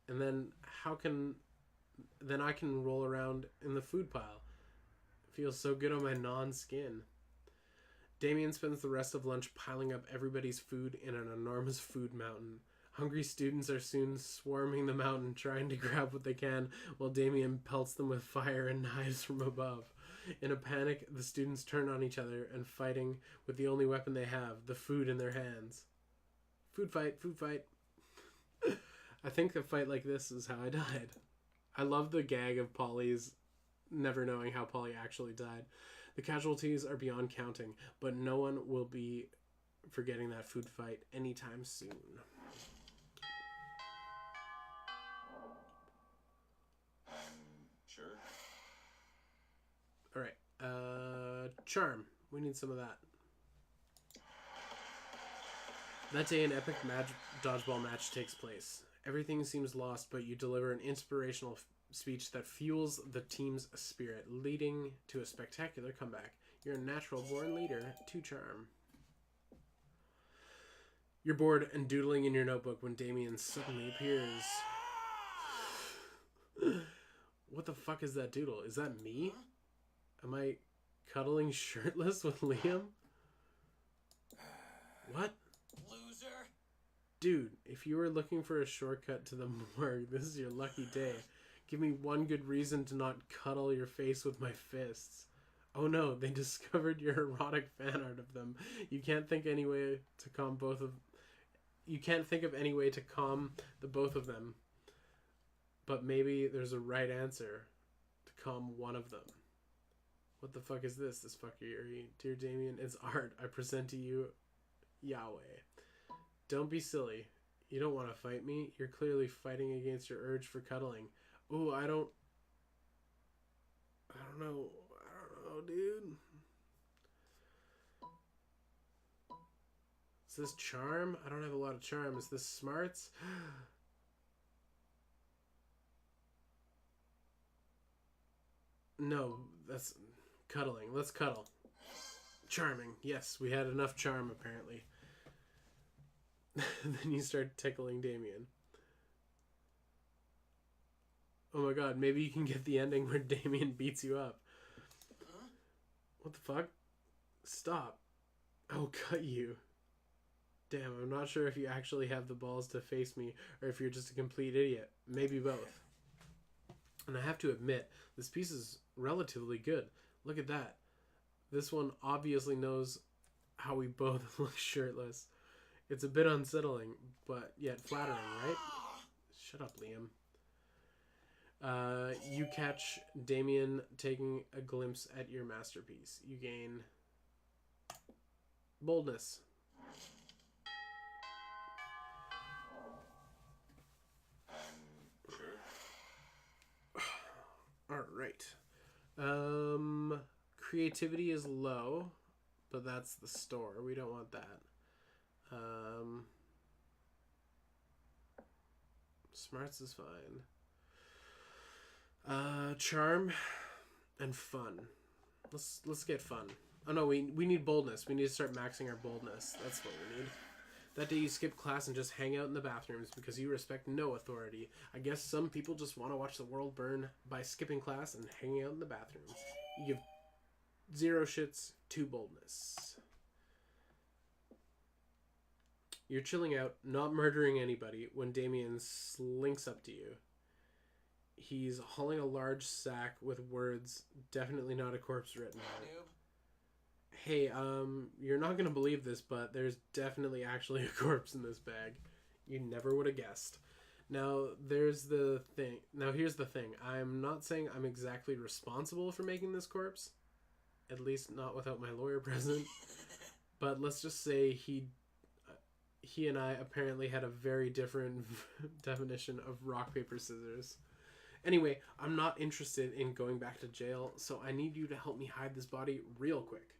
And then I can roll around in the food pile. It feels so good on my non-skin. Damien spends the rest of lunch piling up everybody's food in an enormous food mountain. Hungry students are soon swarming the mountain, trying to grab what they can, while Damien pelts them with fire and knives from above. In a panic, the students turn on each other and fighting with the only weapon they have, the food in their hands. Food fight, food fight. I think a fight like this is how I died. I love the gag of Polly's never knowing how Polly actually died. The casualties are beyond counting, but no one will be forgetting that food fight anytime soon.
Sure.
Alright, charm. We need some of that. That day, an epic dodgeball match takes place. Everything seems lost, but you deliver an inspirational speech that fuels the team's spirit, leading to a spectacular comeback. You're a natural born leader to charm. You're bored and doodling in your notebook when Damien suddenly appears. What the fuck is that doodle? Is that me? Am I cuddling shirtless with Liam? What?
Loser.
Dude, if you were looking for a shortcut to the morgue, this is your lucky day. Give me one good reason to not cuddle your face with my fists. Oh no, they discovered your erotic fan art of them. You can't think of any way to calm the both of them. But maybe there's a right answer to calm one of them. What the fuck is this fuckery? Dear Damien, it's art. I present to you Yahweh. Don't be silly. You don't want to fight me. You're clearly fighting against your urge for cuddling. Ooh, I don't know, dude. Is this charm? I don't have a lot of charm. Is this smarts? No, that's cuddling. Let's cuddle. Charming. Yes, we had enough charm apparently. Then you start tickling Damien. Oh my god, maybe you can get the ending where Damien beats you up.
Huh?
What the fuck? Stop. I'll cut you. Damn, I'm not sure if you actually have the balls to face me or if you're just a complete idiot. Maybe both. And I have to admit, this piece is relatively good. Look at that. This one obviously knows how we both look shirtless. It's a bit unsettling, but yet flattering, right? Shut up, Liam. You catch Damien taking a glimpse at your masterpiece. You gain boldness.
Sure.
Alright. Creativity is low, but that's the store. We don't want that. Smarts is fine. Charm and fun. Let's get fun. Oh no, we need boldness. We need to start maxing our boldness. That's what we need. That day you skip class and just hang out in the bathrooms because you respect no authority. I guess some people just want to watch the world burn by skipping class and hanging out in the bathroom. You give 0 shits, 2 boldness. You're chilling out, not murdering anybody, when Damien slinks up to you. He's hauling a large sack with words, definitely not a corpse, written on it.
Noob.
Hey, you're not gonna believe this, but there's definitely actually a corpse in this bag. You never would have guessed. Now, here's the thing. I'm not saying I'm exactly responsible for making this corpse. At least not without my lawyer present. But let's just say he and I apparently had a very different definition of rock, paper, scissors. Anyway, I'm not interested in going back to jail, so I need you to help me hide this body real quick.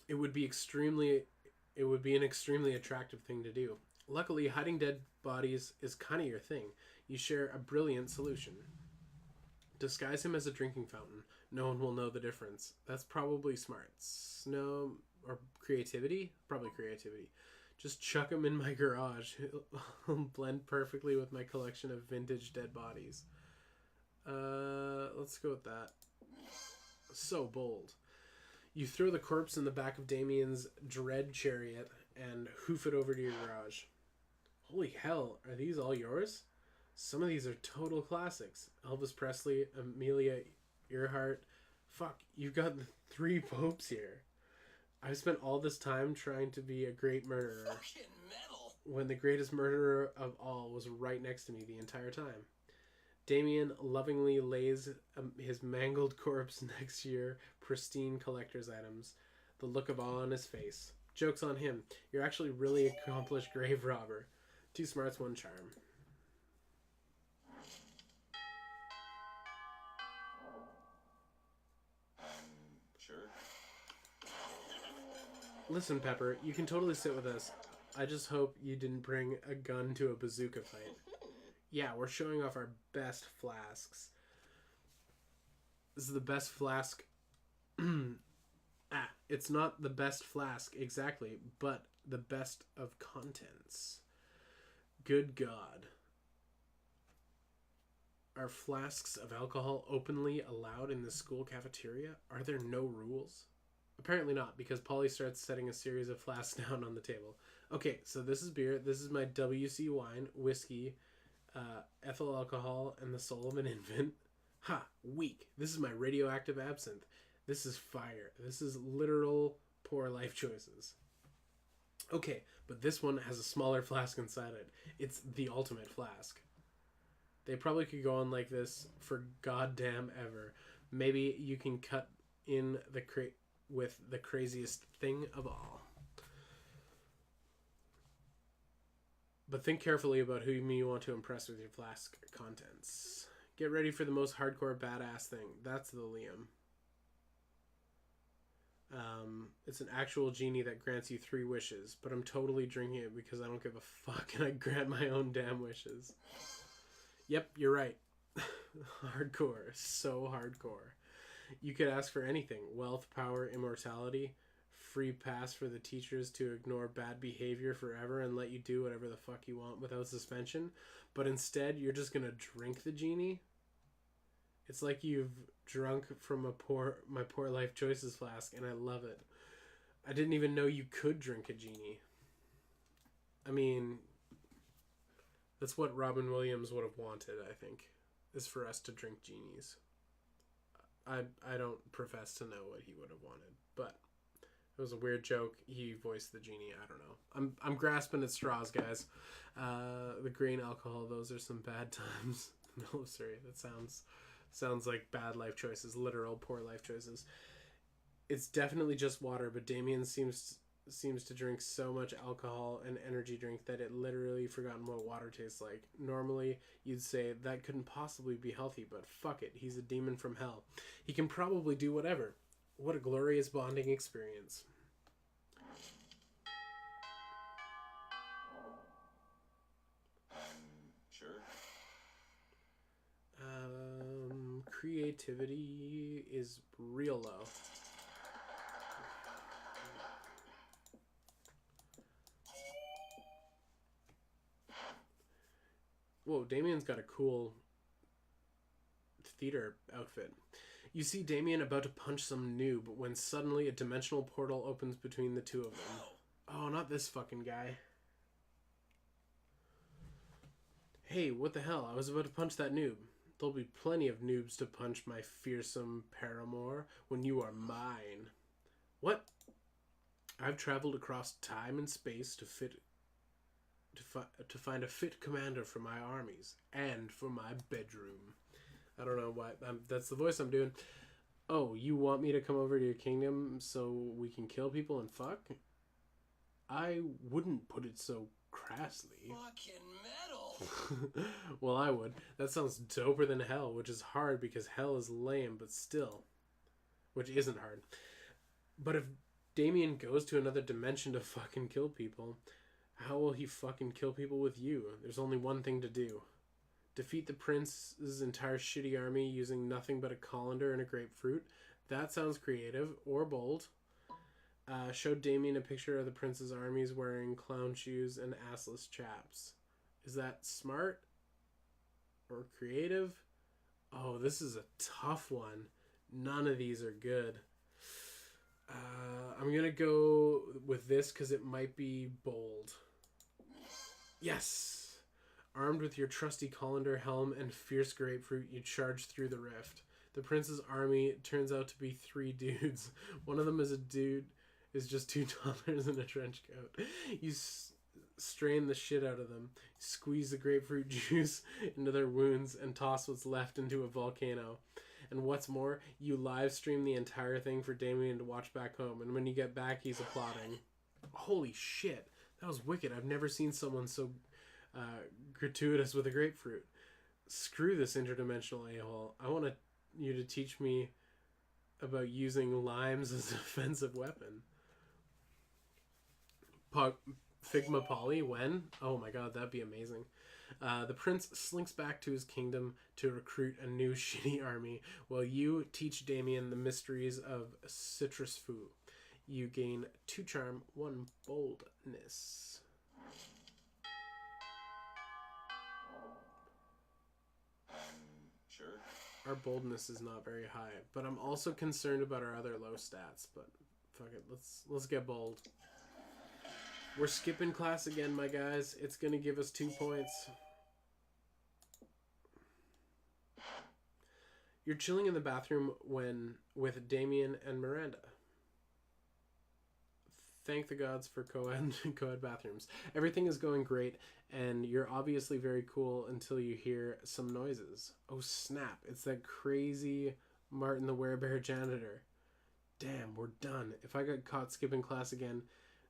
It would be an extremely attractive thing to do. Luckily, hiding dead bodies is kind of your thing. You share a brilliant solution. Disguise him as a drinking fountain. No one will know the difference. That's probably smarts. No, or creativity? Probably creativity. Just chuck him in my garage. He'll blend perfectly with my collection of vintage dead bodies. Let's go with that. So bold. You throw the corpse in the back of Damien's dread chariot and hoof it over to your garage. Holy hell, are these all yours? Some of these are total classics. Elvis Presley, Amelia Earhart. Fuck, you've got 3 popes here. I've spent all this time trying to be a great murderer
Fucking metal.
when the greatest murderer of all was right next to me the entire time. Damien lovingly lays his mangled corpse next to your pristine collector's items, the look of awe on his face. Joke's on him. You're actually really accomplished grave robber. 2 smarts, 1 charm.
Sure.
Listen, Pepper, you can totally sit with us. I just hope you didn't bring a gun to a bazooka fight. Yeah, we're showing off our best flasks. This is the best flask. It's not the best flask, exactly, but the best of contents. Good God. Are flasks of alcohol openly allowed in the school cafeteria? Are there no rules? Apparently not, because Polly starts setting a series of flasks down on the table. Okay, so this is beer. This is my WC wine, whiskey, ethyl alcohol, and the soul of an infant. Ha! Weak. This is my radioactive absinthe. This is fire. This is literal poor life choices. Okay, but this one has a smaller flask inside it. It's the ultimate flask. They probably could go on like this for goddamn ever. Maybe you can cut in the with the craziest thing of all. But think carefully about who you want to impress with your flask contents. Get ready for the most hardcore badass thing. That's the Liam. It's an actual genie that grants you 3 wishes, but I'm totally drinking it because I don't give a fuck and I grant my own damn wishes. Yep, you're right. Hardcore. So hardcore. You could ask for anything: wealth, power, immortality, free pass for the teachers to ignore bad behavior forever and let you do whatever the fuck you want without suspension. But instead, you're just gonna drink the genie? It's like you've drunk from my poor life choices flask, and I love it. I didn't even know you could drink a genie. I mean, that's what Robin Williams would have wanted, I think, is for us to drink genies. I don't profess to know what he would have wanted, but it was a weird joke. He voiced the genie. I don't know. I'm grasping at straws, guys. The grain alcohol, those are some bad times. No, sorry, that sounds like bad life choices, literal poor life choices. It's definitely just water, but Damien seems to drink so much alcohol and energy drink that it literally forgotten what water tastes like. Normally, you'd say that couldn't possibly be healthy, but fuck it, he's a demon from hell. He can probably do whatever. What a glorious bonding experience.
Sure.
Creativity is real low. Whoa, Damien's got a cool theater outfit. You see Damien about to punch some noob when suddenly a dimensional portal opens between the two of them. Oh, not this fucking guy. Hey, what the hell? I was about to punch that noob. There'll be plenty of noobs to punch my fearsome paramour when you are mine. What? I've traveled across time and space to find a fit commander for my armies and for my bedroom. I don't know why. That's the voice I'm doing. Oh, you want me to come over to your kingdom so we can kill people and fuck? I wouldn't put it so crassly.
Fucking metal.
Well, I would. That sounds doper than hell, which is hard because hell is lame, but still. Which isn't hard. But if Damien goes to another dimension to fucking kill people, how will he fucking kill people with you? There's only one thing to do. Defeat the prince's entire shitty army using nothing but a colander and a grapefruit. That sounds creative or bold. Showed Damien a picture of the prince's armies wearing clown shoes and assless chaps. Is that smart or creative? Oh, this is a tough one. None of these are good. I'm gonna go with this because it might be bold. Yes! Armed with your trusty colander helm and fierce grapefruit, you charge through the rift. The prince's army turns out to be 3 dudes. One of them is just 2 toddlers in a trench coat. You strain the shit out of them, squeeze the grapefruit juice into their wounds, and toss what's left into a volcano. And what's more, you live stream the entire thing for Damien to watch back home, and when you get back, he's applauding. Holy shit, that was wicked. I've never seen someone so gratuitous with a grapefruit. Screw this interdimensional a-hole. I want you to teach me about using limes as an offensive weapon. Figma Polly, when? Oh my god, that'd be amazing. The prince slinks back to his kingdom to recruit a new shitty army, while you teach Damien the mysteries of Citrus Fu. You gain 2 charm, 1 boldness.
Sure.
Our boldness is not very high, but I'm also concerned about our other low stats. But fuck it, let's get bold. We're skipping class again, my guys. It's gonna give us 2 points. You're chilling in the bathroom with Damien and Miranda. Thank the gods for co-ed bathrooms. Everything is going great, and you're obviously very cool until you hear some noises. Oh snap, it's that crazy Martin the Werebear janitor. Damn, we're done. If I got caught skipping class again,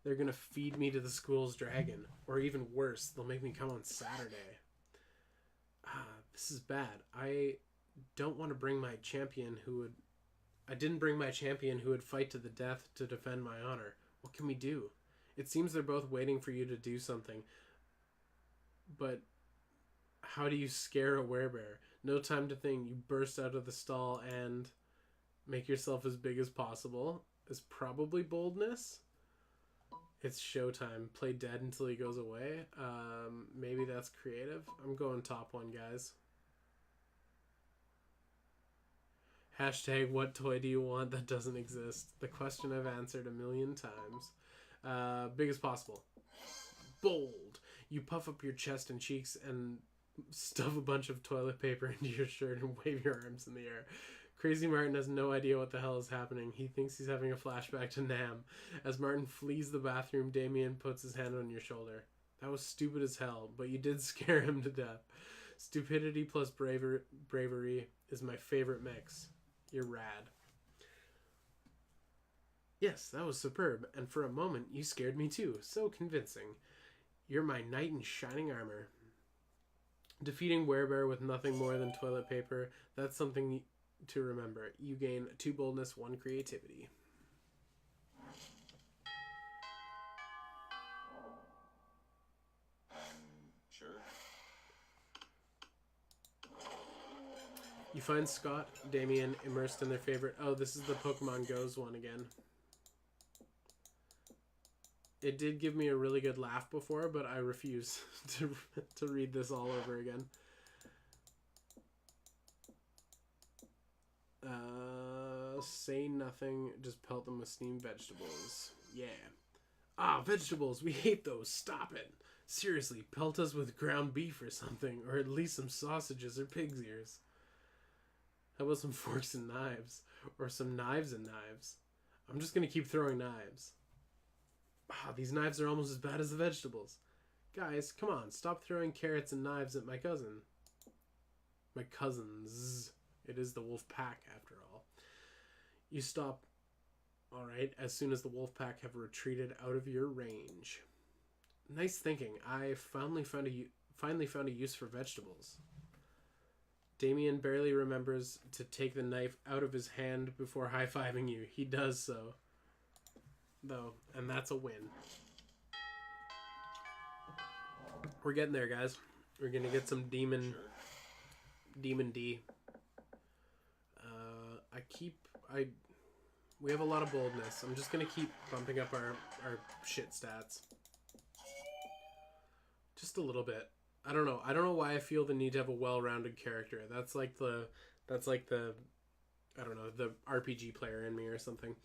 they're gonna feed me to the school's dragon. Or even worse, they'll make me come on Saturday. This is bad. I don't want to bring my champion who would I didn't bring my champion who would fight to the death to defend my honor. What can we do? It seems they're both waiting for you to do something. But how do you scare a werebear? No time to think. You burst out of the stall and make yourself as big as possible. Is probably boldness. It's showtime. Play dead until he goes away. Maybe that's creative. I'm going top one, guys. Hashtag what toy do you want that doesn't exist? The question I've answered a million times. Big as possible. Bold. You puff up your chest and cheeks and stuff a bunch of toilet paper into your shirt and wave your arms in the air. Crazy Martin has no idea what the hell is happening. He thinks he's having a flashback to Nam. As Martin flees the bathroom, Damien puts his hand on your shoulder. That was stupid as hell, but you did scare him to death. Stupidity plus bravery is my favorite mix. You're rad. Yes, that was superb, and for a moment you scared me too. So convincing. You're my knight in shining armor. Defeating Werebear with nothing more than toilet paper, that's something to remember. You gain 2 boldness, 1 creativity.
Sure.
You find Scott, Damien, immersed in their favorite... Oh, this is the Pokemon Go's one again. It did give me a really good laugh before, but I refuse to read this all over again. Say nothing, just pelt them with steamed vegetables. Yeah. Ah, vegetables, we hate those. Stop it. Seriously, pelt us with ground beef or something, or at least some sausages or pig's ears. How about some forks and knives? Or some knives and knives? I'm just gonna keep throwing knives. Ah, these knives are almost as bad as the vegetables. Guys, come on, stop throwing carrots and knives at my cousin. My cousins. It is the wolf pack, after all. You stop, alright, as soon as the wolf pack have retreated out of your range. Nice thinking. I finally found a use for vegetables. Damien barely remembers to take the knife out of his hand before high-fiving you. He does so, though, and that's a win. We're getting there, guys. We're gonna get some Demon D. We have a lot of boldness. I'm just gonna keep bumping up our shit stats. Just a little bit. I don't know. I don't know why I feel the need to have a well-rounded character. That's like the I don't know, the RPG player in me or something.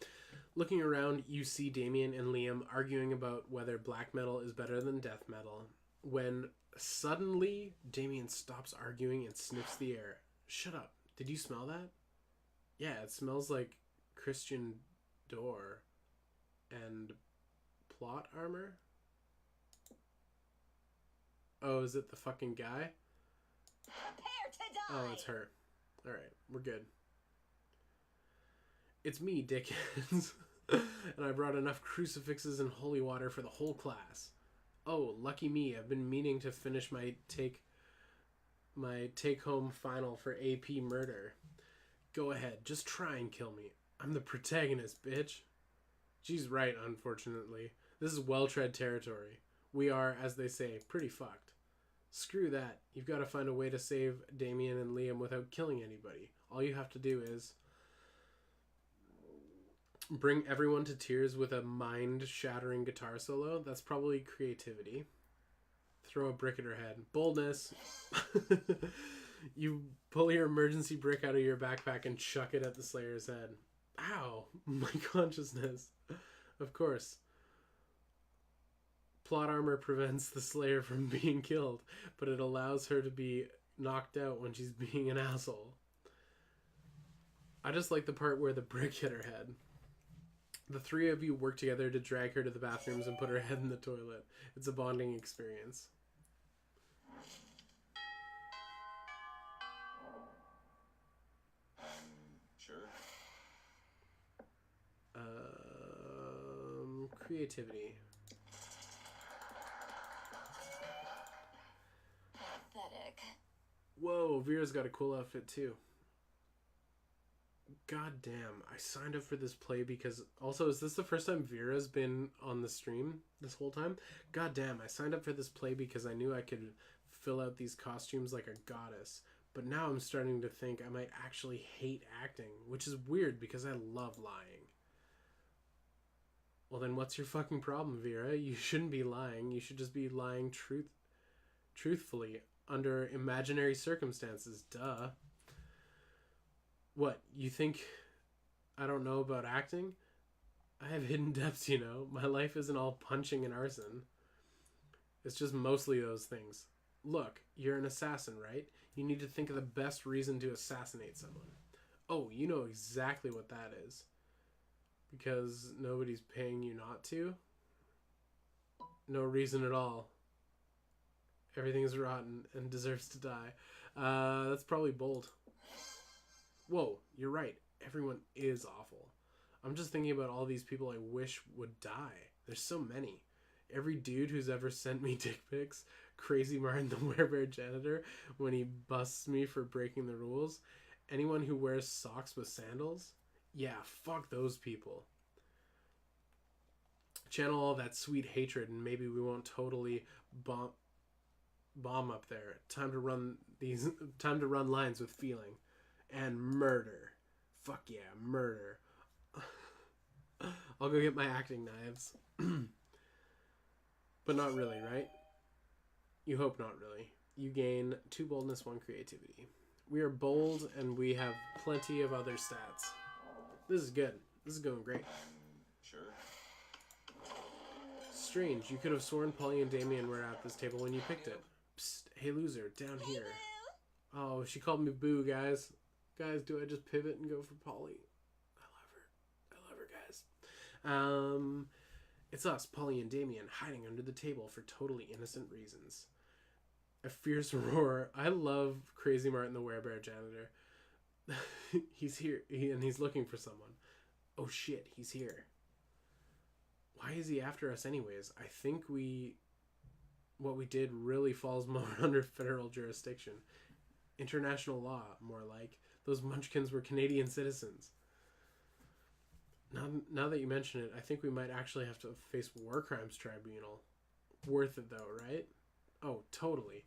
Looking around, you see Damien and Liam arguing about whether black metal is better than death metal. When suddenly Damien stops arguing and sniffs the air. Shut up. Did you smell that? Yeah, it smells like Christian Dior and plot armor. Oh, is it the fucking guy?
Prepare to die.
Oh, it's her. Alright, we're good. It's me, dickheads. And I brought enough crucifixes and holy water for the whole class. Oh, lucky me. I've been meaning to finish my take-home final for AP murder. Go ahead, just try and kill me. I'm the protagonist, bitch. She's right, unfortunately. This is well-tread territory. We are, as they say, pretty fucked. Screw that. You've got to find a way to save Damien and Liam without killing anybody. All you have to do is bring everyone to tears with a mind-shattering guitar solo. That's probably creativity. Throw a brick at her head. Boldness. You pull your emergency brick out of your backpack and chuck it at the Slayer's head. Ow. My consciousness. Of course. Plot armor prevents the Slayer from being killed, but it allows her to be knocked out when she's being an asshole. I just like the part where the brick hit her head. The three of you work together to drag her to the bathrooms and put her head in the toilet. It's a bonding experience.
Sure.
Creativity.
Pathetic.
Whoa, Vera's got a cool outfit too. God damn, I signed up for this play because... Also, is this the first time Vera's been on the stream this whole time? God damn, I signed up for this play because I knew I could fill out these costumes like a goddess. But now I'm starting to think I might actually hate acting, which is weird because I love lying. Well, then what's your fucking problem, Vera? You shouldn't be lying. You should just be lying truthfully under imaginary circumstances. Duh. What, you think I don't know about acting? I have hidden depths, you know. My life isn't all punching and arson. It's just mostly those things. Look, you're an assassin, right? You need to think of the best reason to assassinate someone. Oh, you know exactly what that is. Because nobody's paying you not to? No reason at all. Everything is rotten and deserves to die. That's probably bold. Whoa, you're right. Everyone is awful. I'm just thinking about all these people I wish would die. There's so many. Every dude who's ever sent me dick pics, Crazy Martin the Werebear janitor, when he busts me for breaking the rules, anyone who wears socks with sandals, yeah, fuck those people. Channel all that sweet hatred and maybe we won't totally bomb up there. Time to run lines with feeling. And murder. Fuck yeah, murder. I'll go get my acting knives. But not really, right? You hope not really. You gain 2 boldness, 1 creativity. We are bold and we have plenty of other stats. This is good. This is going great.
Sure.
Strange. You could have sworn Polly and Damien were at this table when you picked it. Psst. Hey, loser. Down here. Oh, she called me Boo, guys. Guys, do I just pivot and go for Polly? I love her, guys. It's us, Polly and Damien, hiding under the table for totally innocent reasons. A fierce roar. I love Crazy Martin the Werebear janitor. He's here, and he's looking for someone. Oh shit, he's here. Why is he after us anyways? I think what we did really falls more under federal jurisdiction. International law, more like. Those munchkins were Canadian citizens. Now that you mention it, I think we might actually have to face war crimes tribunal. Worth it though, right? Oh, totally.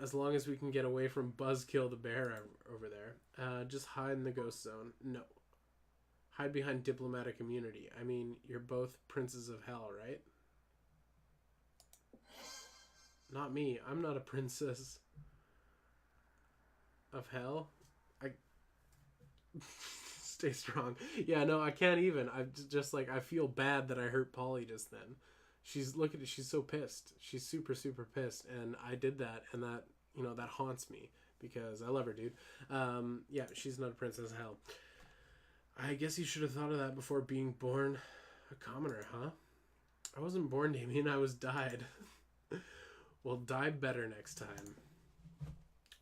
As long as we can get away from Buzzkill the bear over there. Just hide in the ghost zone. No. Hide behind diplomatic immunity. I mean, you're both princes of hell, right? Not me. I'm not a princess of hell. Stay strong. Yeah, no, I can't even. I just like, I feel bad that I hurt Polly just then. Look at it. She's so pissed. She's super, super pissed. And I did that. And that, that haunts me because I love her, dude. Yeah, she's not a princess of hell. I guess you should have thought of that before being born a commoner, huh? I wasn't born, Damien. I was died. Well, die better next time.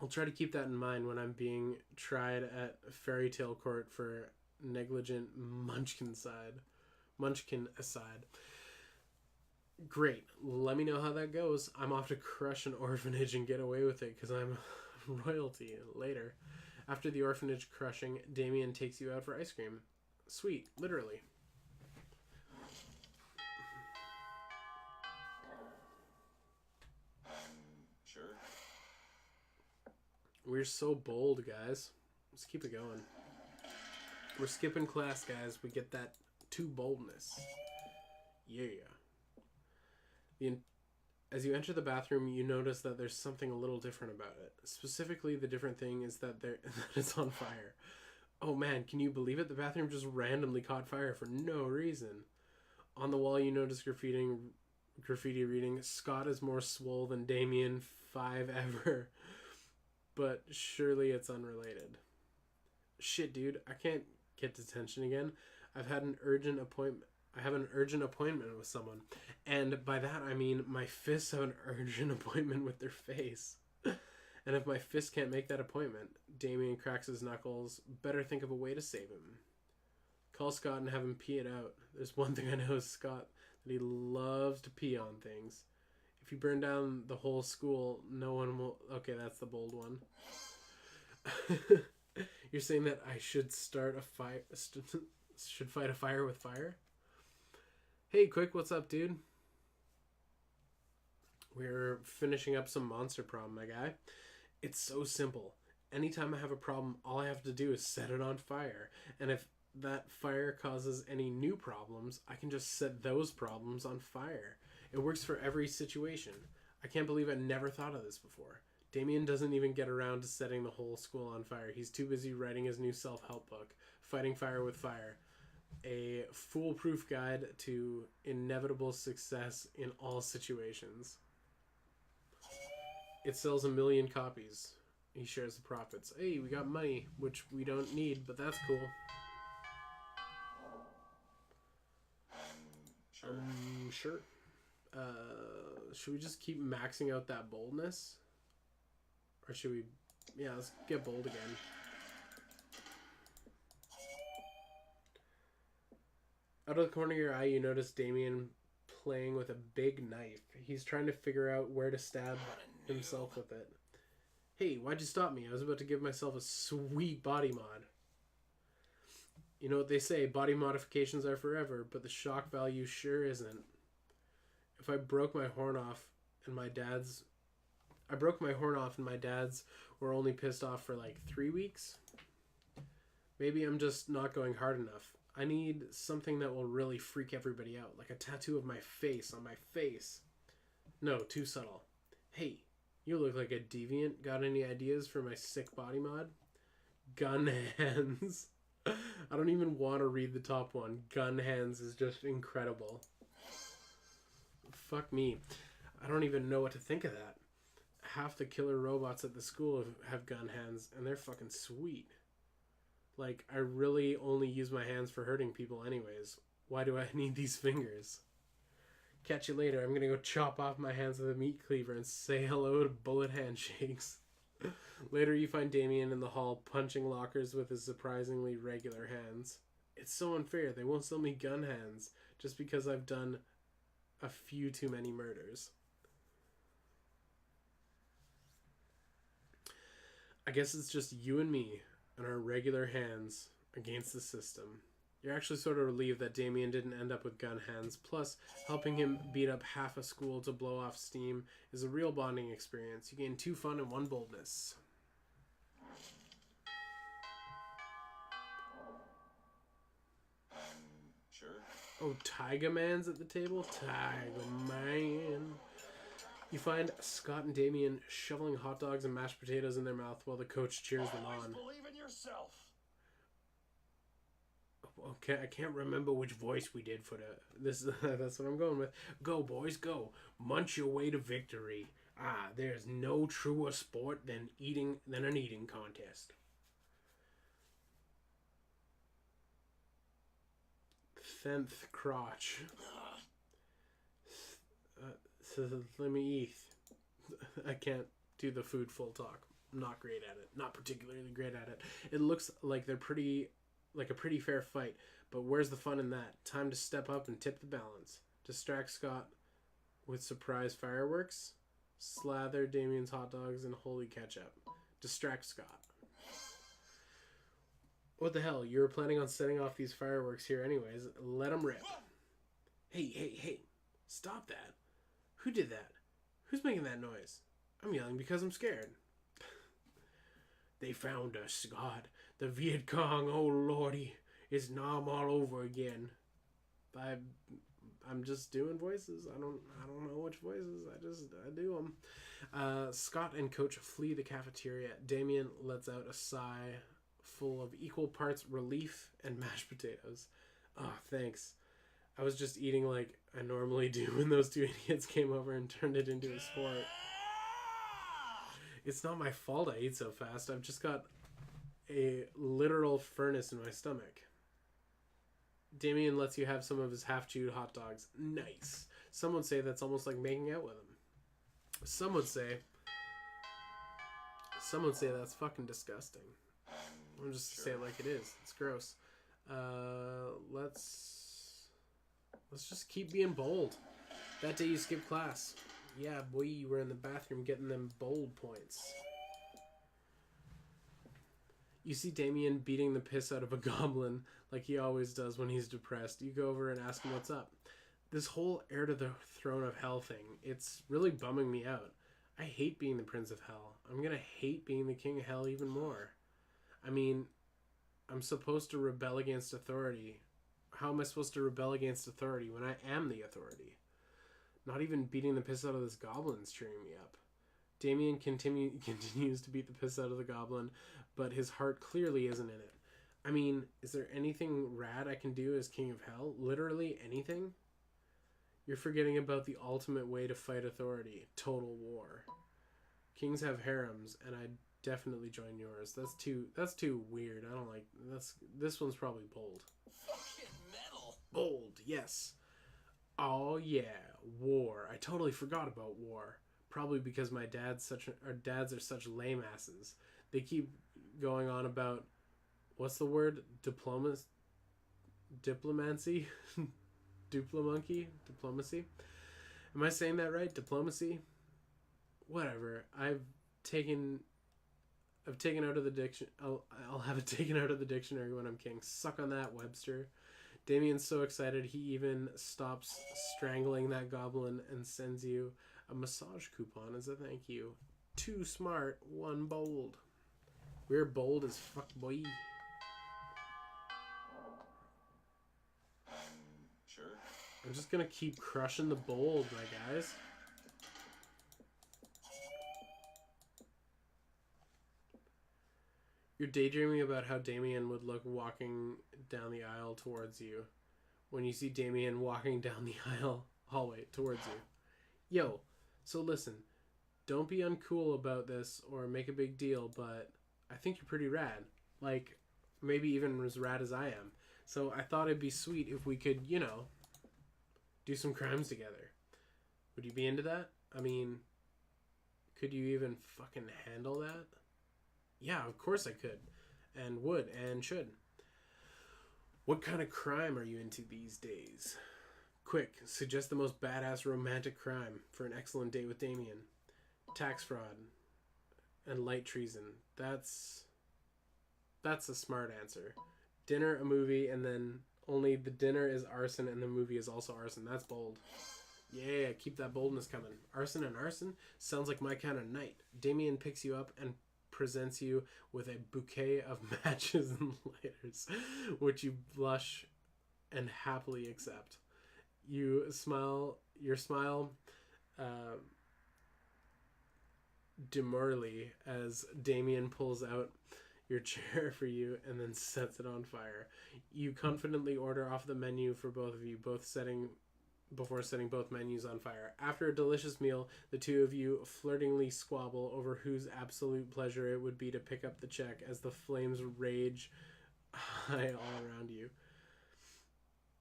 I'll try to keep that in mind when I'm being tried at Fairy Tale Court for negligent munchkin aside. Great. Let me know how that goes. I'm off to crush an orphanage and get away with it because I'm royalty later. After the orphanage crushing, Damien takes you out for ice cream. Sweet. Literally.
Sure.
We're so bold, guys. Let's keep it going. We're skipping class, guys. We get that 2 boldness. Yeah. As you enter the bathroom, you notice that there's something a little different about it. Specifically, the different thing is that that it's on fire. Oh man, can you believe it? The bathroom just randomly caught fire for no reason. On the wall, you notice graffiti reading, Scott is more swole than Damien 5 ever. But surely it's unrelated. Shit, dude, I can't get detention again. I have an urgent appointment with someone. And by that, I mean my fists have an urgent appointment with their face. And if my fist can't make that appointment, Damien cracks his knuckles. Better think of a way to save him. Call Scott and have him pee it out. There's one thing I know is Scott, that he loves to pee on things. If you burn down the whole school, no one will... Okay, that's the bold one. You're saying that I should start a fire, should fight a fire with fire? Hey, Quick, what's up, dude? We're finishing up some monster prom, my guy. It's so simple. Anytime I have a problem, all I have to do is set it on fire. And if that fire causes any new problems, I can just set those problems on fire. It works for every situation. I can't believe I never thought of this before. Damien doesn't even get around to setting the whole school on fire. He's too busy writing his new self-help book, Fighting Fire with Fire. A foolproof guide to inevitable success in all situations. It sells 1 million copies. He shares the profits. Hey, we got money, which we don't need, but that's cool.
Sure.
Sure. Should we just keep maxing out that boldness? Or should we... Yeah, let's get bold again. Out of the corner of your eye, you notice Damien playing with a big knife. He's trying to figure out where to stab himself with it. Hey, why'd you stop me? I was about to give myself a sweet body mod. You know what they say, body modifications are forever, but the shock value sure isn't. If I broke my horn off and my dad's... I broke my horn off and my dad's were only pissed off for like 3 weeks. Maybe I'm just not going hard enough. I need something that will really freak everybody out, like a tattoo of my face on my face. No, too subtle. Hey, you look like a deviant. Got any ideas for my sick body mod? Gun hands. I don't even want to read the top one. Gun hands is just incredible. Fuck me. I don't even know what to think of that. Half the killer robots at the school have gun hands, and they're fucking sweet. Like, I really only use my hands for hurting people anyways. Why do I need these fingers? Catch you later. I'm gonna go chop off my hands with a meat cleaver and say hello to bullet handshakes. Later you find Damien in the hall punching lockers with his surprisingly regular hands. It's so unfair. They won't sell me gun hands just because I've done a few too many murders. I guess it's just you and me and our regular hands against the system. You're actually sort of relieved that Damien didn't end up with gun hands. Plus, helping him beat up half a school to blow off steam is a real bonding experience. You gain 2 fun and 1 boldness.
Sure.
Oh, Tiger Man's at the table? Tiger Man. You find Scott and Damien shoveling hot dogs and mashed potatoes in their mouth while the coach cheers them on.
Believe in yourself.
Okay, I can't remember which voice we did for this. That's what I'm going with. Go, boys, go. Munch your way to victory. Ah, there's no truer sport than an eating contest. Tenth crotch. Let me eat. I can't do the food full talk. I'm not great at it. Not particularly great at it. It looks like a pretty fair fight, but where's the fun in that? Time to step up and tip the balance. Distract Scott with surprise fireworks. Slather Damien's hot dogs in holy ketchup. Distract Scott. What the hell? You were planning on setting off these fireworks here anyways. Let them rip. Hey. Stop that. Who did that? Who's making that noise? I'm yelling because I'm scared. They found us, Scott. The Viet Cong, oh lordy. It's Nam all over again. I'm just doing voices. I don't know which voices. I do them. Scott and Coach flee the cafeteria. Damien lets out a sigh full of equal parts relief and mashed potatoes. Oh, thanks. I was just eating like I normally do when those 2 idiots came over and turned it into a sport. It's not my fault I eat so fast. I've just got a literal furnace in my stomach. Damien lets you have some of his half-chewed hot dogs. Nice. Some would say that's almost like making out with him. Some would say that's fucking disgusting. I'm just say it like it is. It's gross. Let's just keep being bold. That day you skipped class. Yeah, boy, you were in the bathroom getting them bold points. You see Damien beating the piss out of a goblin like he always does when he's depressed. You go over and ask him what's up. This whole heir to the throne of hell thing, it's really bumming me out. I hate being the prince of hell. I'm gonna hate being the king of hell even more. I mean, I'm supposed to rebel against authority. How am I supposed to rebel against authority when I am the authority? Not even beating the piss out of this goblin's cheering me up. Damien continues to beat the piss out of the goblin, but his heart clearly isn't in it. I mean, is there anything rad I can do as king of hell? Literally anything? You're forgetting about the ultimate way to fight authority. Total war. Kings have harems, and I'd definitely join yours. That's too weird. I don't like this one's probably bold.
Fucking metal.
Bold, yes. Oh yeah, war. I totally forgot about war. Probably because my dads are such lame asses. They keep going on about what's the word? Diplomacy? Diplomacy? Am I saying that right? Diplomacy? Whatever. I've taken out of the I'll have it taken out of the dictionary when I'm king. Suck on that, Webster. Damien's so excited he even stops strangling that goblin and sends you a massage coupon as a thank you. 2 smart, 1 bold. We're bold as fuck, boy.
Sure.
I'm just gonna keep crushing the bold, my guys. You're daydreaming about how Damien would look walking down the aisle towards you when you see Damien walking down the hallway towards you. Yo, so listen, don't be uncool about this or make a big deal, but I think you're pretty rad. Like, maybe even as rad as I am. So I thought it'd be sweet if we could, do some crimes together. Would you be into that? I mean, could you even fucking handle that? Yeah, of course I could. And would and should. What kind of crime are you into these days? Quick, suggest the most badass romantic crime for an excellent date with Damien. Tax fraud and light treason. That's a smart answer. Dinner, a movie, and then only the dinner is arson and the movie is also arson. That's bold. Yeah, keep that boldness coming. Arson and arson sounds like my kind of night. Damien picks you up and presents you with a bouquet of matches and lighters, which you blush and happily accept. Your smile demurely as Damien pulls out your chair for you and then sets it on fire. You confidently order off the menu for both of you, before setting both menus on fire. After a delicious meal, the two of you flirtingly squabble over whose absolute pleasure it would be to pick up the check as the flames rage high all around you.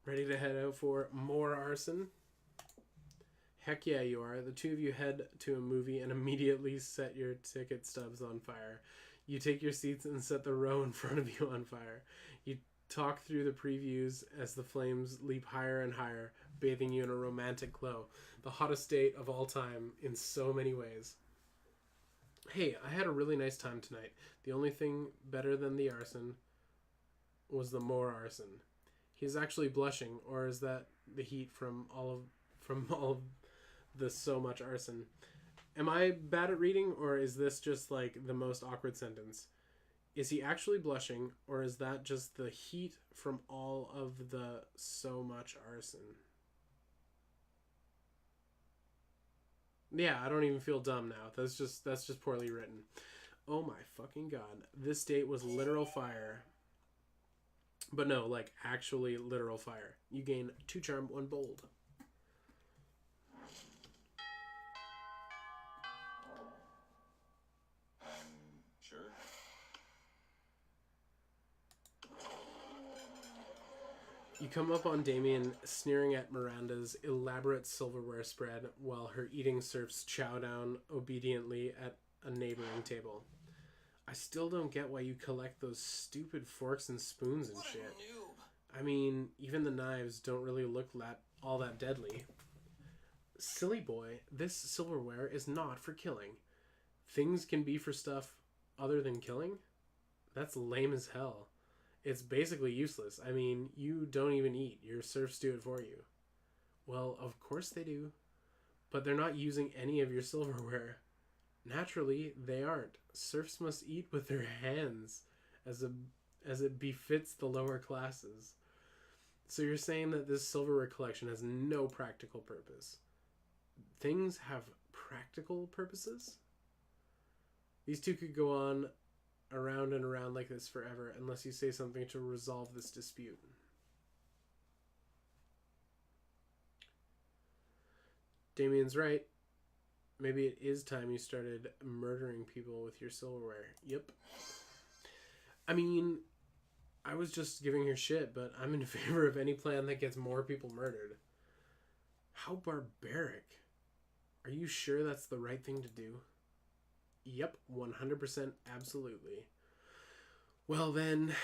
Ready to head out for more arson? Heck yeah, you are. The two of you head to a movie and immediately set your ticket stubs on fire. You take your seats and set the row in front of you on fire. You talk through the previews as the flames leap higher and higher, bathing you in a romantic glow. The hottest date of all time in so many ways. Hey, I had a really nice time tonight. The only thing better than the arson was the more arson. He's actually blushing, or is that the heat from all of the so much arson? Am I bad at reading, or is this just like the most awkward sentence? Is he actually blushing, or is that just the heat from all of the so much arson? Yeah, I don't even feel dumb now. That's just poorly written. Oh my fucking god. This date was literal fire. But no, like actually literal fire. You gain 2 charm, 1 bold.
Sure.
You come up on Damien sneering at Miranda's elaborate silverware spread while her eating serfs chow down obediently at a neighboring table. I still don't get why you collect those stupid forks and spoons and shit. I mean, even the knives don't really look all that deadly. Silly boy, this silverware is not for killing. Things can be for stuff other than killing? That's lame as hell. It's basically useless. I mean, you don't even eat. Your serfs do it for you. Well, of course they do. But they're not using any of your silverware. Naturally, they aren't. Serfs must eat with their hands, as it befits the lower classes. So you're saying that this silverware collection has no practical purpose. Things have practical purposes? These two could go on around and around like this forever unless you say something to resolve this dispute. Damien's right. Maybe it is time you started murdering people with your silverware. Yep. I mean, I was just giving her shit, but I'm in favor of any plan that gets more people murdered. How barbaric. Are you sure that's the right thing to do? Yep, 100% absolutely. Well then,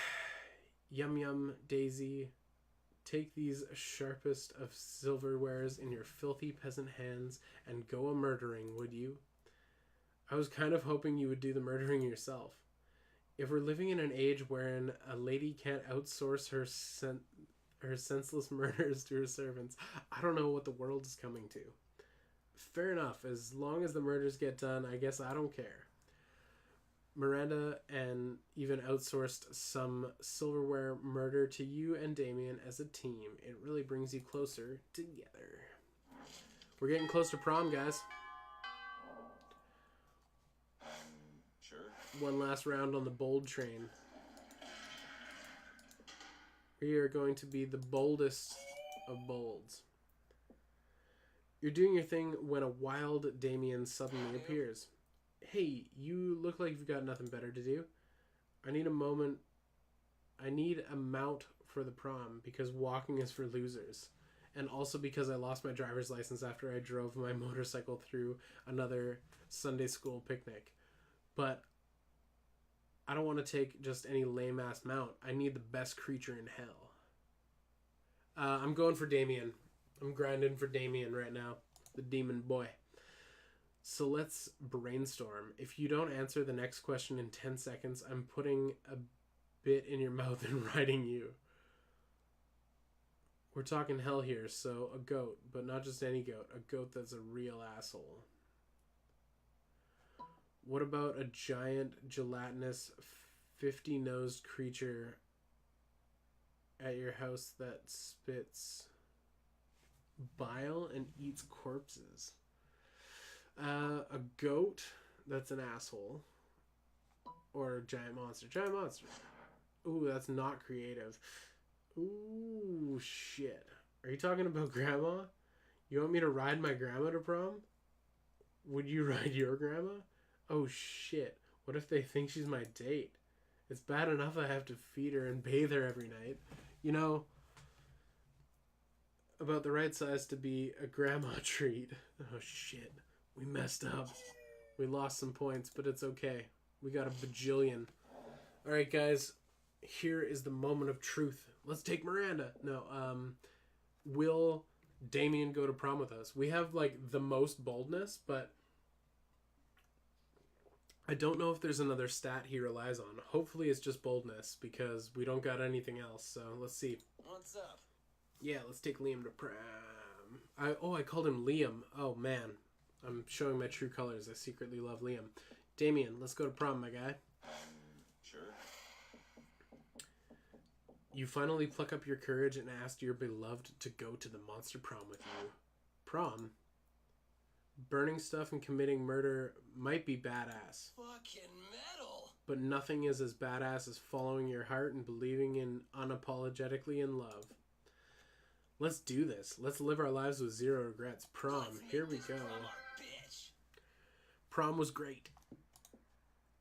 Yum Yum Daisy, take these sharpest of silverwares in your filthy peasant hands and go a-murdering, would you? I was kind of hoping you would do the murdering yourself. If we're living in an age wherein a lady can't outsource her senseless murders to her servants, I don't know what the world is coming to. Fair enough, as long as the murders get done, I guess I don't care. Miranda and even outsourced some silverware murder to you and Damien as a team. It really brings you closer together. We're getting close to prom, guys.
Sure.
One last round on the bold train. We are going to be the boldest of bolds. You're doing your thing when a wild Damien suddenly appears. Hey, you look like you've got nothing better to do. I need a mount for the prom because walking is for losers. And also because I lost my driver's license after I drove my motorcycle through another Sunday school picnic. But I don't want to take just any lame-ass mount. I need the best creature in hell. I'm going for Damien. I'm grinding for Damien right now. The demon boy. So let's brainstorm. If you don't answer the next question in 10 seconds, I'm putting a bit in your mouth and riding you. We're talking hell here, so a goat, but not just any goat. A goat that's a real asshole. What about a giant, gelatinous, 50-nosed creature at your house that spits bile and eats corpses? A goat that's an asshole. Or a giant monster. Giant monster. Ooh, that's not creative. Ooh, shit. Are you talking about grandma? You want me to ride my grandma to prom? Would you ride your grandma? Oh, shit. What if they think she's my date? It's bad enough I have to feed her and bathe her every night. You know, about the right size to be a grandma treat. Oh, shit. We messed up. We lost some points, but it's okay. We got a bajillion. Alright, guys. Here is the moment of truth. Let's take Miranda. No, will Damien go to prom with us? We have, like, the most boldness, but I don't know if there's another stat he relies on. Hopefully it's just boldness, because we don't got anything else, so let's see.
What's up?
Yeah, let's take Liam to prom. I called him Liam. Oh, man. I'm showing my true colors. I secretly love Liam. Damien, let's go to prom, my guy.
Sure.
You finally pluck up your courage and ask your beloved to go to the monster prom with you. Prom? Burning stuff and committing murder might be badass.
Fucking metal.
But nothing is as badass as following your heart and believing in unapologetically in love. Let's do this. Let's live our lives with zero regrets. Prom. Here we go. Prom was great.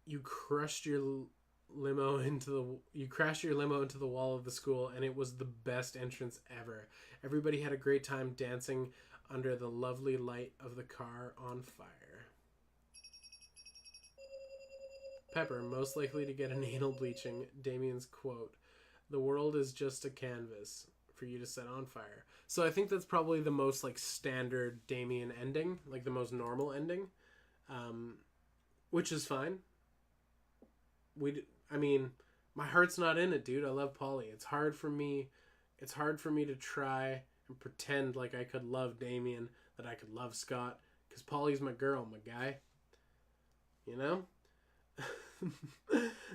You crashed your limo into the wall of the school, and it was the best entrance ever. Everybody had a great time dancing under the lovely light of the car on fire. Pepper, most likely to get an anal bleaching. Damien's quote, "The world is just a canvas for you to set on fire." So I think that's probably the most like standard Damien ending, like the most normal ending, which is fine. I mean, my heart's not in it, dude. I love Polly. It's hard for me to try and pretend like I could love Damien, that I could love Scott, because Polly's my girl, my guy. You know?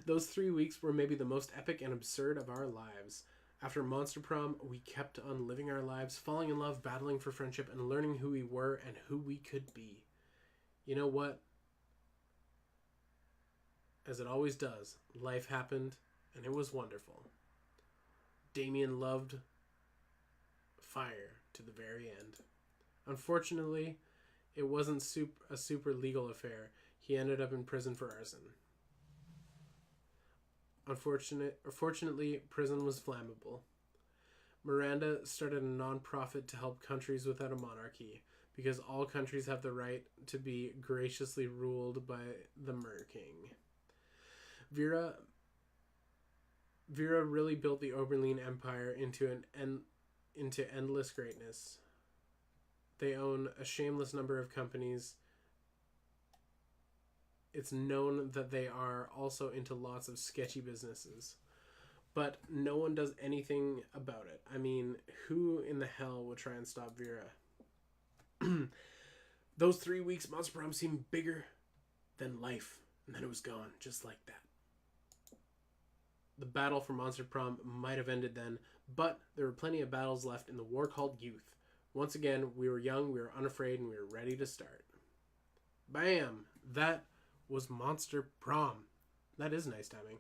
Those 3 weeks were maybe the most epic and absurd of our lives. After Monster Prom, we kept on living our lives, falling in love, battling for friendship, and learning who we were and who we could be. You know what? As it always does, life happened, and it was wonderful. Damien loved fire to the very end. Unfortunately, it wasn't a super legal affair. He ended up in prison for arson. Fortunately, prison was flammable. Miranda started a non-profit to help countries without a monarchy, because all countries have the right to be graciously ruled by the Mer King. Vera really built the Oberlin Empire into endless greatness. They own a shameless number of companies. It's known that they are also into lots of sketchy businesses. But no one does anything about it. I mean, who in the hell would try and stop Vera? Those 3 weeks, Monster Prom seemed bigger than life. And then it was gone, just like that. The battle for Monster Prom might have ended then, but there were plenty of battles left in the war called youth. Once again, we were young, we were unafraid, and we were ready to start. Bam! That was Monster Prom. That is nice timing.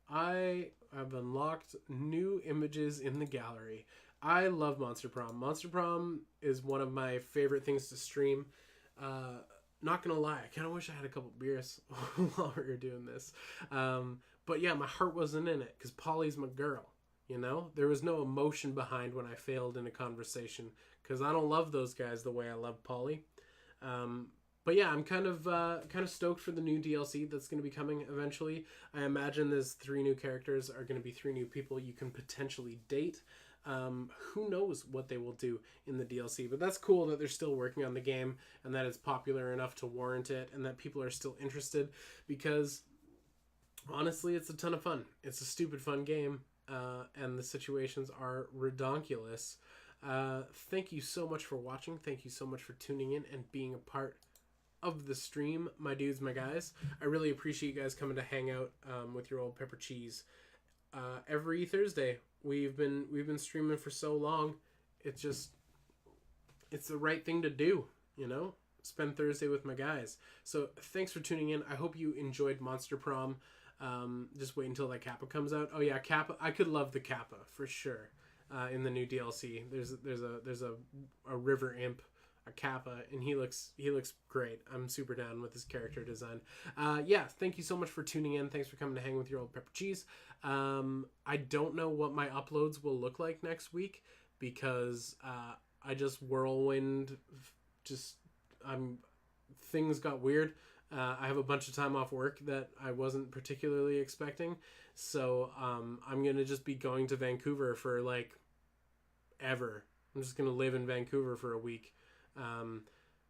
I have unlocked new images in the gallery. I love Monster Prom. Monster Prom is one of my favorite things to stream. Not gonna lie, I kind of wish I had a couple beers while we were doing this. But yeah, my heart wasn't in it because Polly's my girl. You know, there was no emotion behind when I failed in a conversation because I don't love those guys the way I love Polly. But yeah, I'm kind of stoked for the new DLC that's going to be coming eventually. I imagine those 3 new characters are going to be 3 new people you can potentially date. Who knows what they will do in the DLC, but that's cool that they're still working on the game and that it's popular enough to warrant it and that people are still interested, because honestly, it's a ton of fun. It's a stupid fun game, and the situations are redonkulous. Thank you so much for watching. Thank you so much for tuning in and being a part of the stream, my dudes, my guys. I really appreciate you guys coming to hang out with your old pepper cheese every Thursday. We've been streaming for so long. It's the right thing to do, you know? Spend Thursday with my guys. So thanks for tuning in. I hope you enjoyed Monster Prom. Just wait until that Kappa comes out. Oh yeah, Kappa. I could love the Kappa for sure. In the new DLC, there's a river imp, a Kappa, and he looks great. I'm super down with his character design. Yeah, thank you so much for tuning in. Thanks for coming to hang with your old pepper cheese. I don't know what my uploads will look like next week because I just whirlwind. Things got weird. I have a bunch of time off work that I wasn't particularly expecting, so I'm gonna just be going to Vancouver for like ever. I'm just gonna live in Vancouver for a week.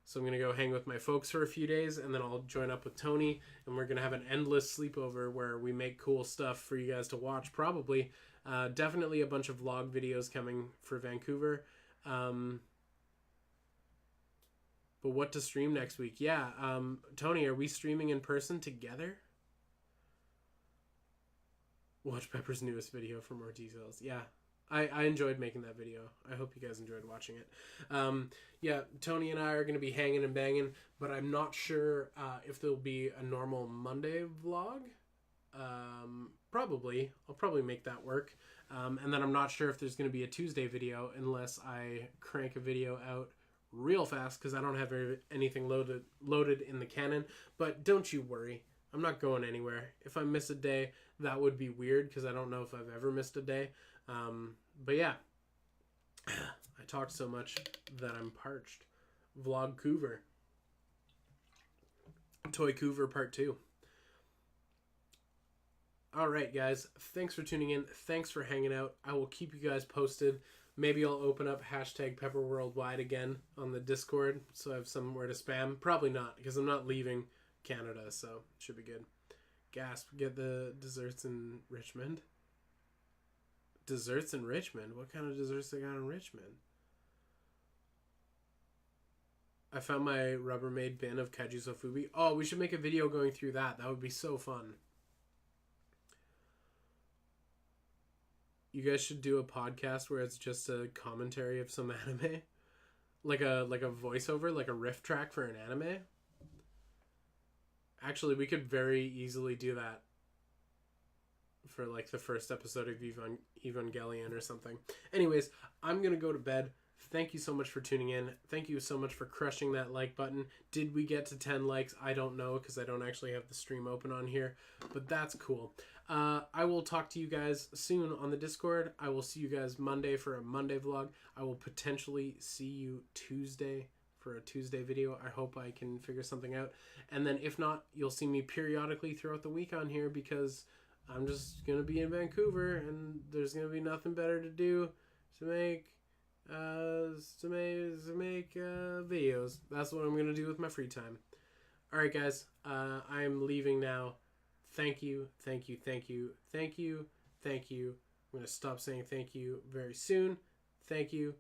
So I'm gonna go hang with my folks for a few days, and then I'll join up with Tony, and we're gonna have an endless sleepover where we make cool stuff for you guys to watch. Probably, definitely a bunch of vlog videos coming for Vancouver. But what to stream next week? Yeah, Tony, are we streaming in person together? Watch Pepper's newest video for more details. Yeah, I enjoyed making that video. I hope you guys enjoyed watching it. Yeah, Tony and I are going to be hanging and banging, but I'm not sure if there'll be a normal Monday vlog. Probably. I'll probably make that work. And then I'm not sure if there's going to be a Tuesday video unless I crank a video out real fast because I don't have anything loaded in the canon. But don't you worry. I'm not going anywhere. If I miss a day, that would be weird because I don't know if I've ever missed a day. But yeah, I talked so much that I'm parched. Vlog Coover. Toy Coover Part 2. Alright guys, thanks for tuning in. Thanks for hanging out. I will keep you guys posted. Maybe I'll open up hashtag Pepper Worldwide again on the Discord so I have somewhere to spam. Probably not because I'm not leaving Canada, so it should be good. Gasp, get the desserts in Richmond. Desserts in Richmond? What kind of desserts they got in Richmond? I found my Rubbermaid bin of Kaiju Sofubi. Oh, we should make a video going through that. That would be so fun. You guys should do a podcast where it's just a commentary of some anime. Like a voiceover, like a riff track for an anime. Actually, we could very easily do that for like the first episode of Evangelion or something. Anyways, I'm going to go to bed. Thank you so much for tuning in. Thank you so much for crushing that like button. Did we get to 10 likes? I don't know because I don't actually have the stream open on here, but that's cool. I will talk to you guys soon on the Discord. I will see you guys Monday for a Monday vlog. I will potentially see you Tuesday for a Tuesday video. I hope I can figure something out. And then if not, you'll see me periodically throughout the week on here because I'm just going to be in Vancouver and there's going to be nothing better to do to make videos. That's what I'm going to do with my free time. All right, guys, I'm leaving now. Thank you. I'm going to stop saying thank you very soon. Thank you.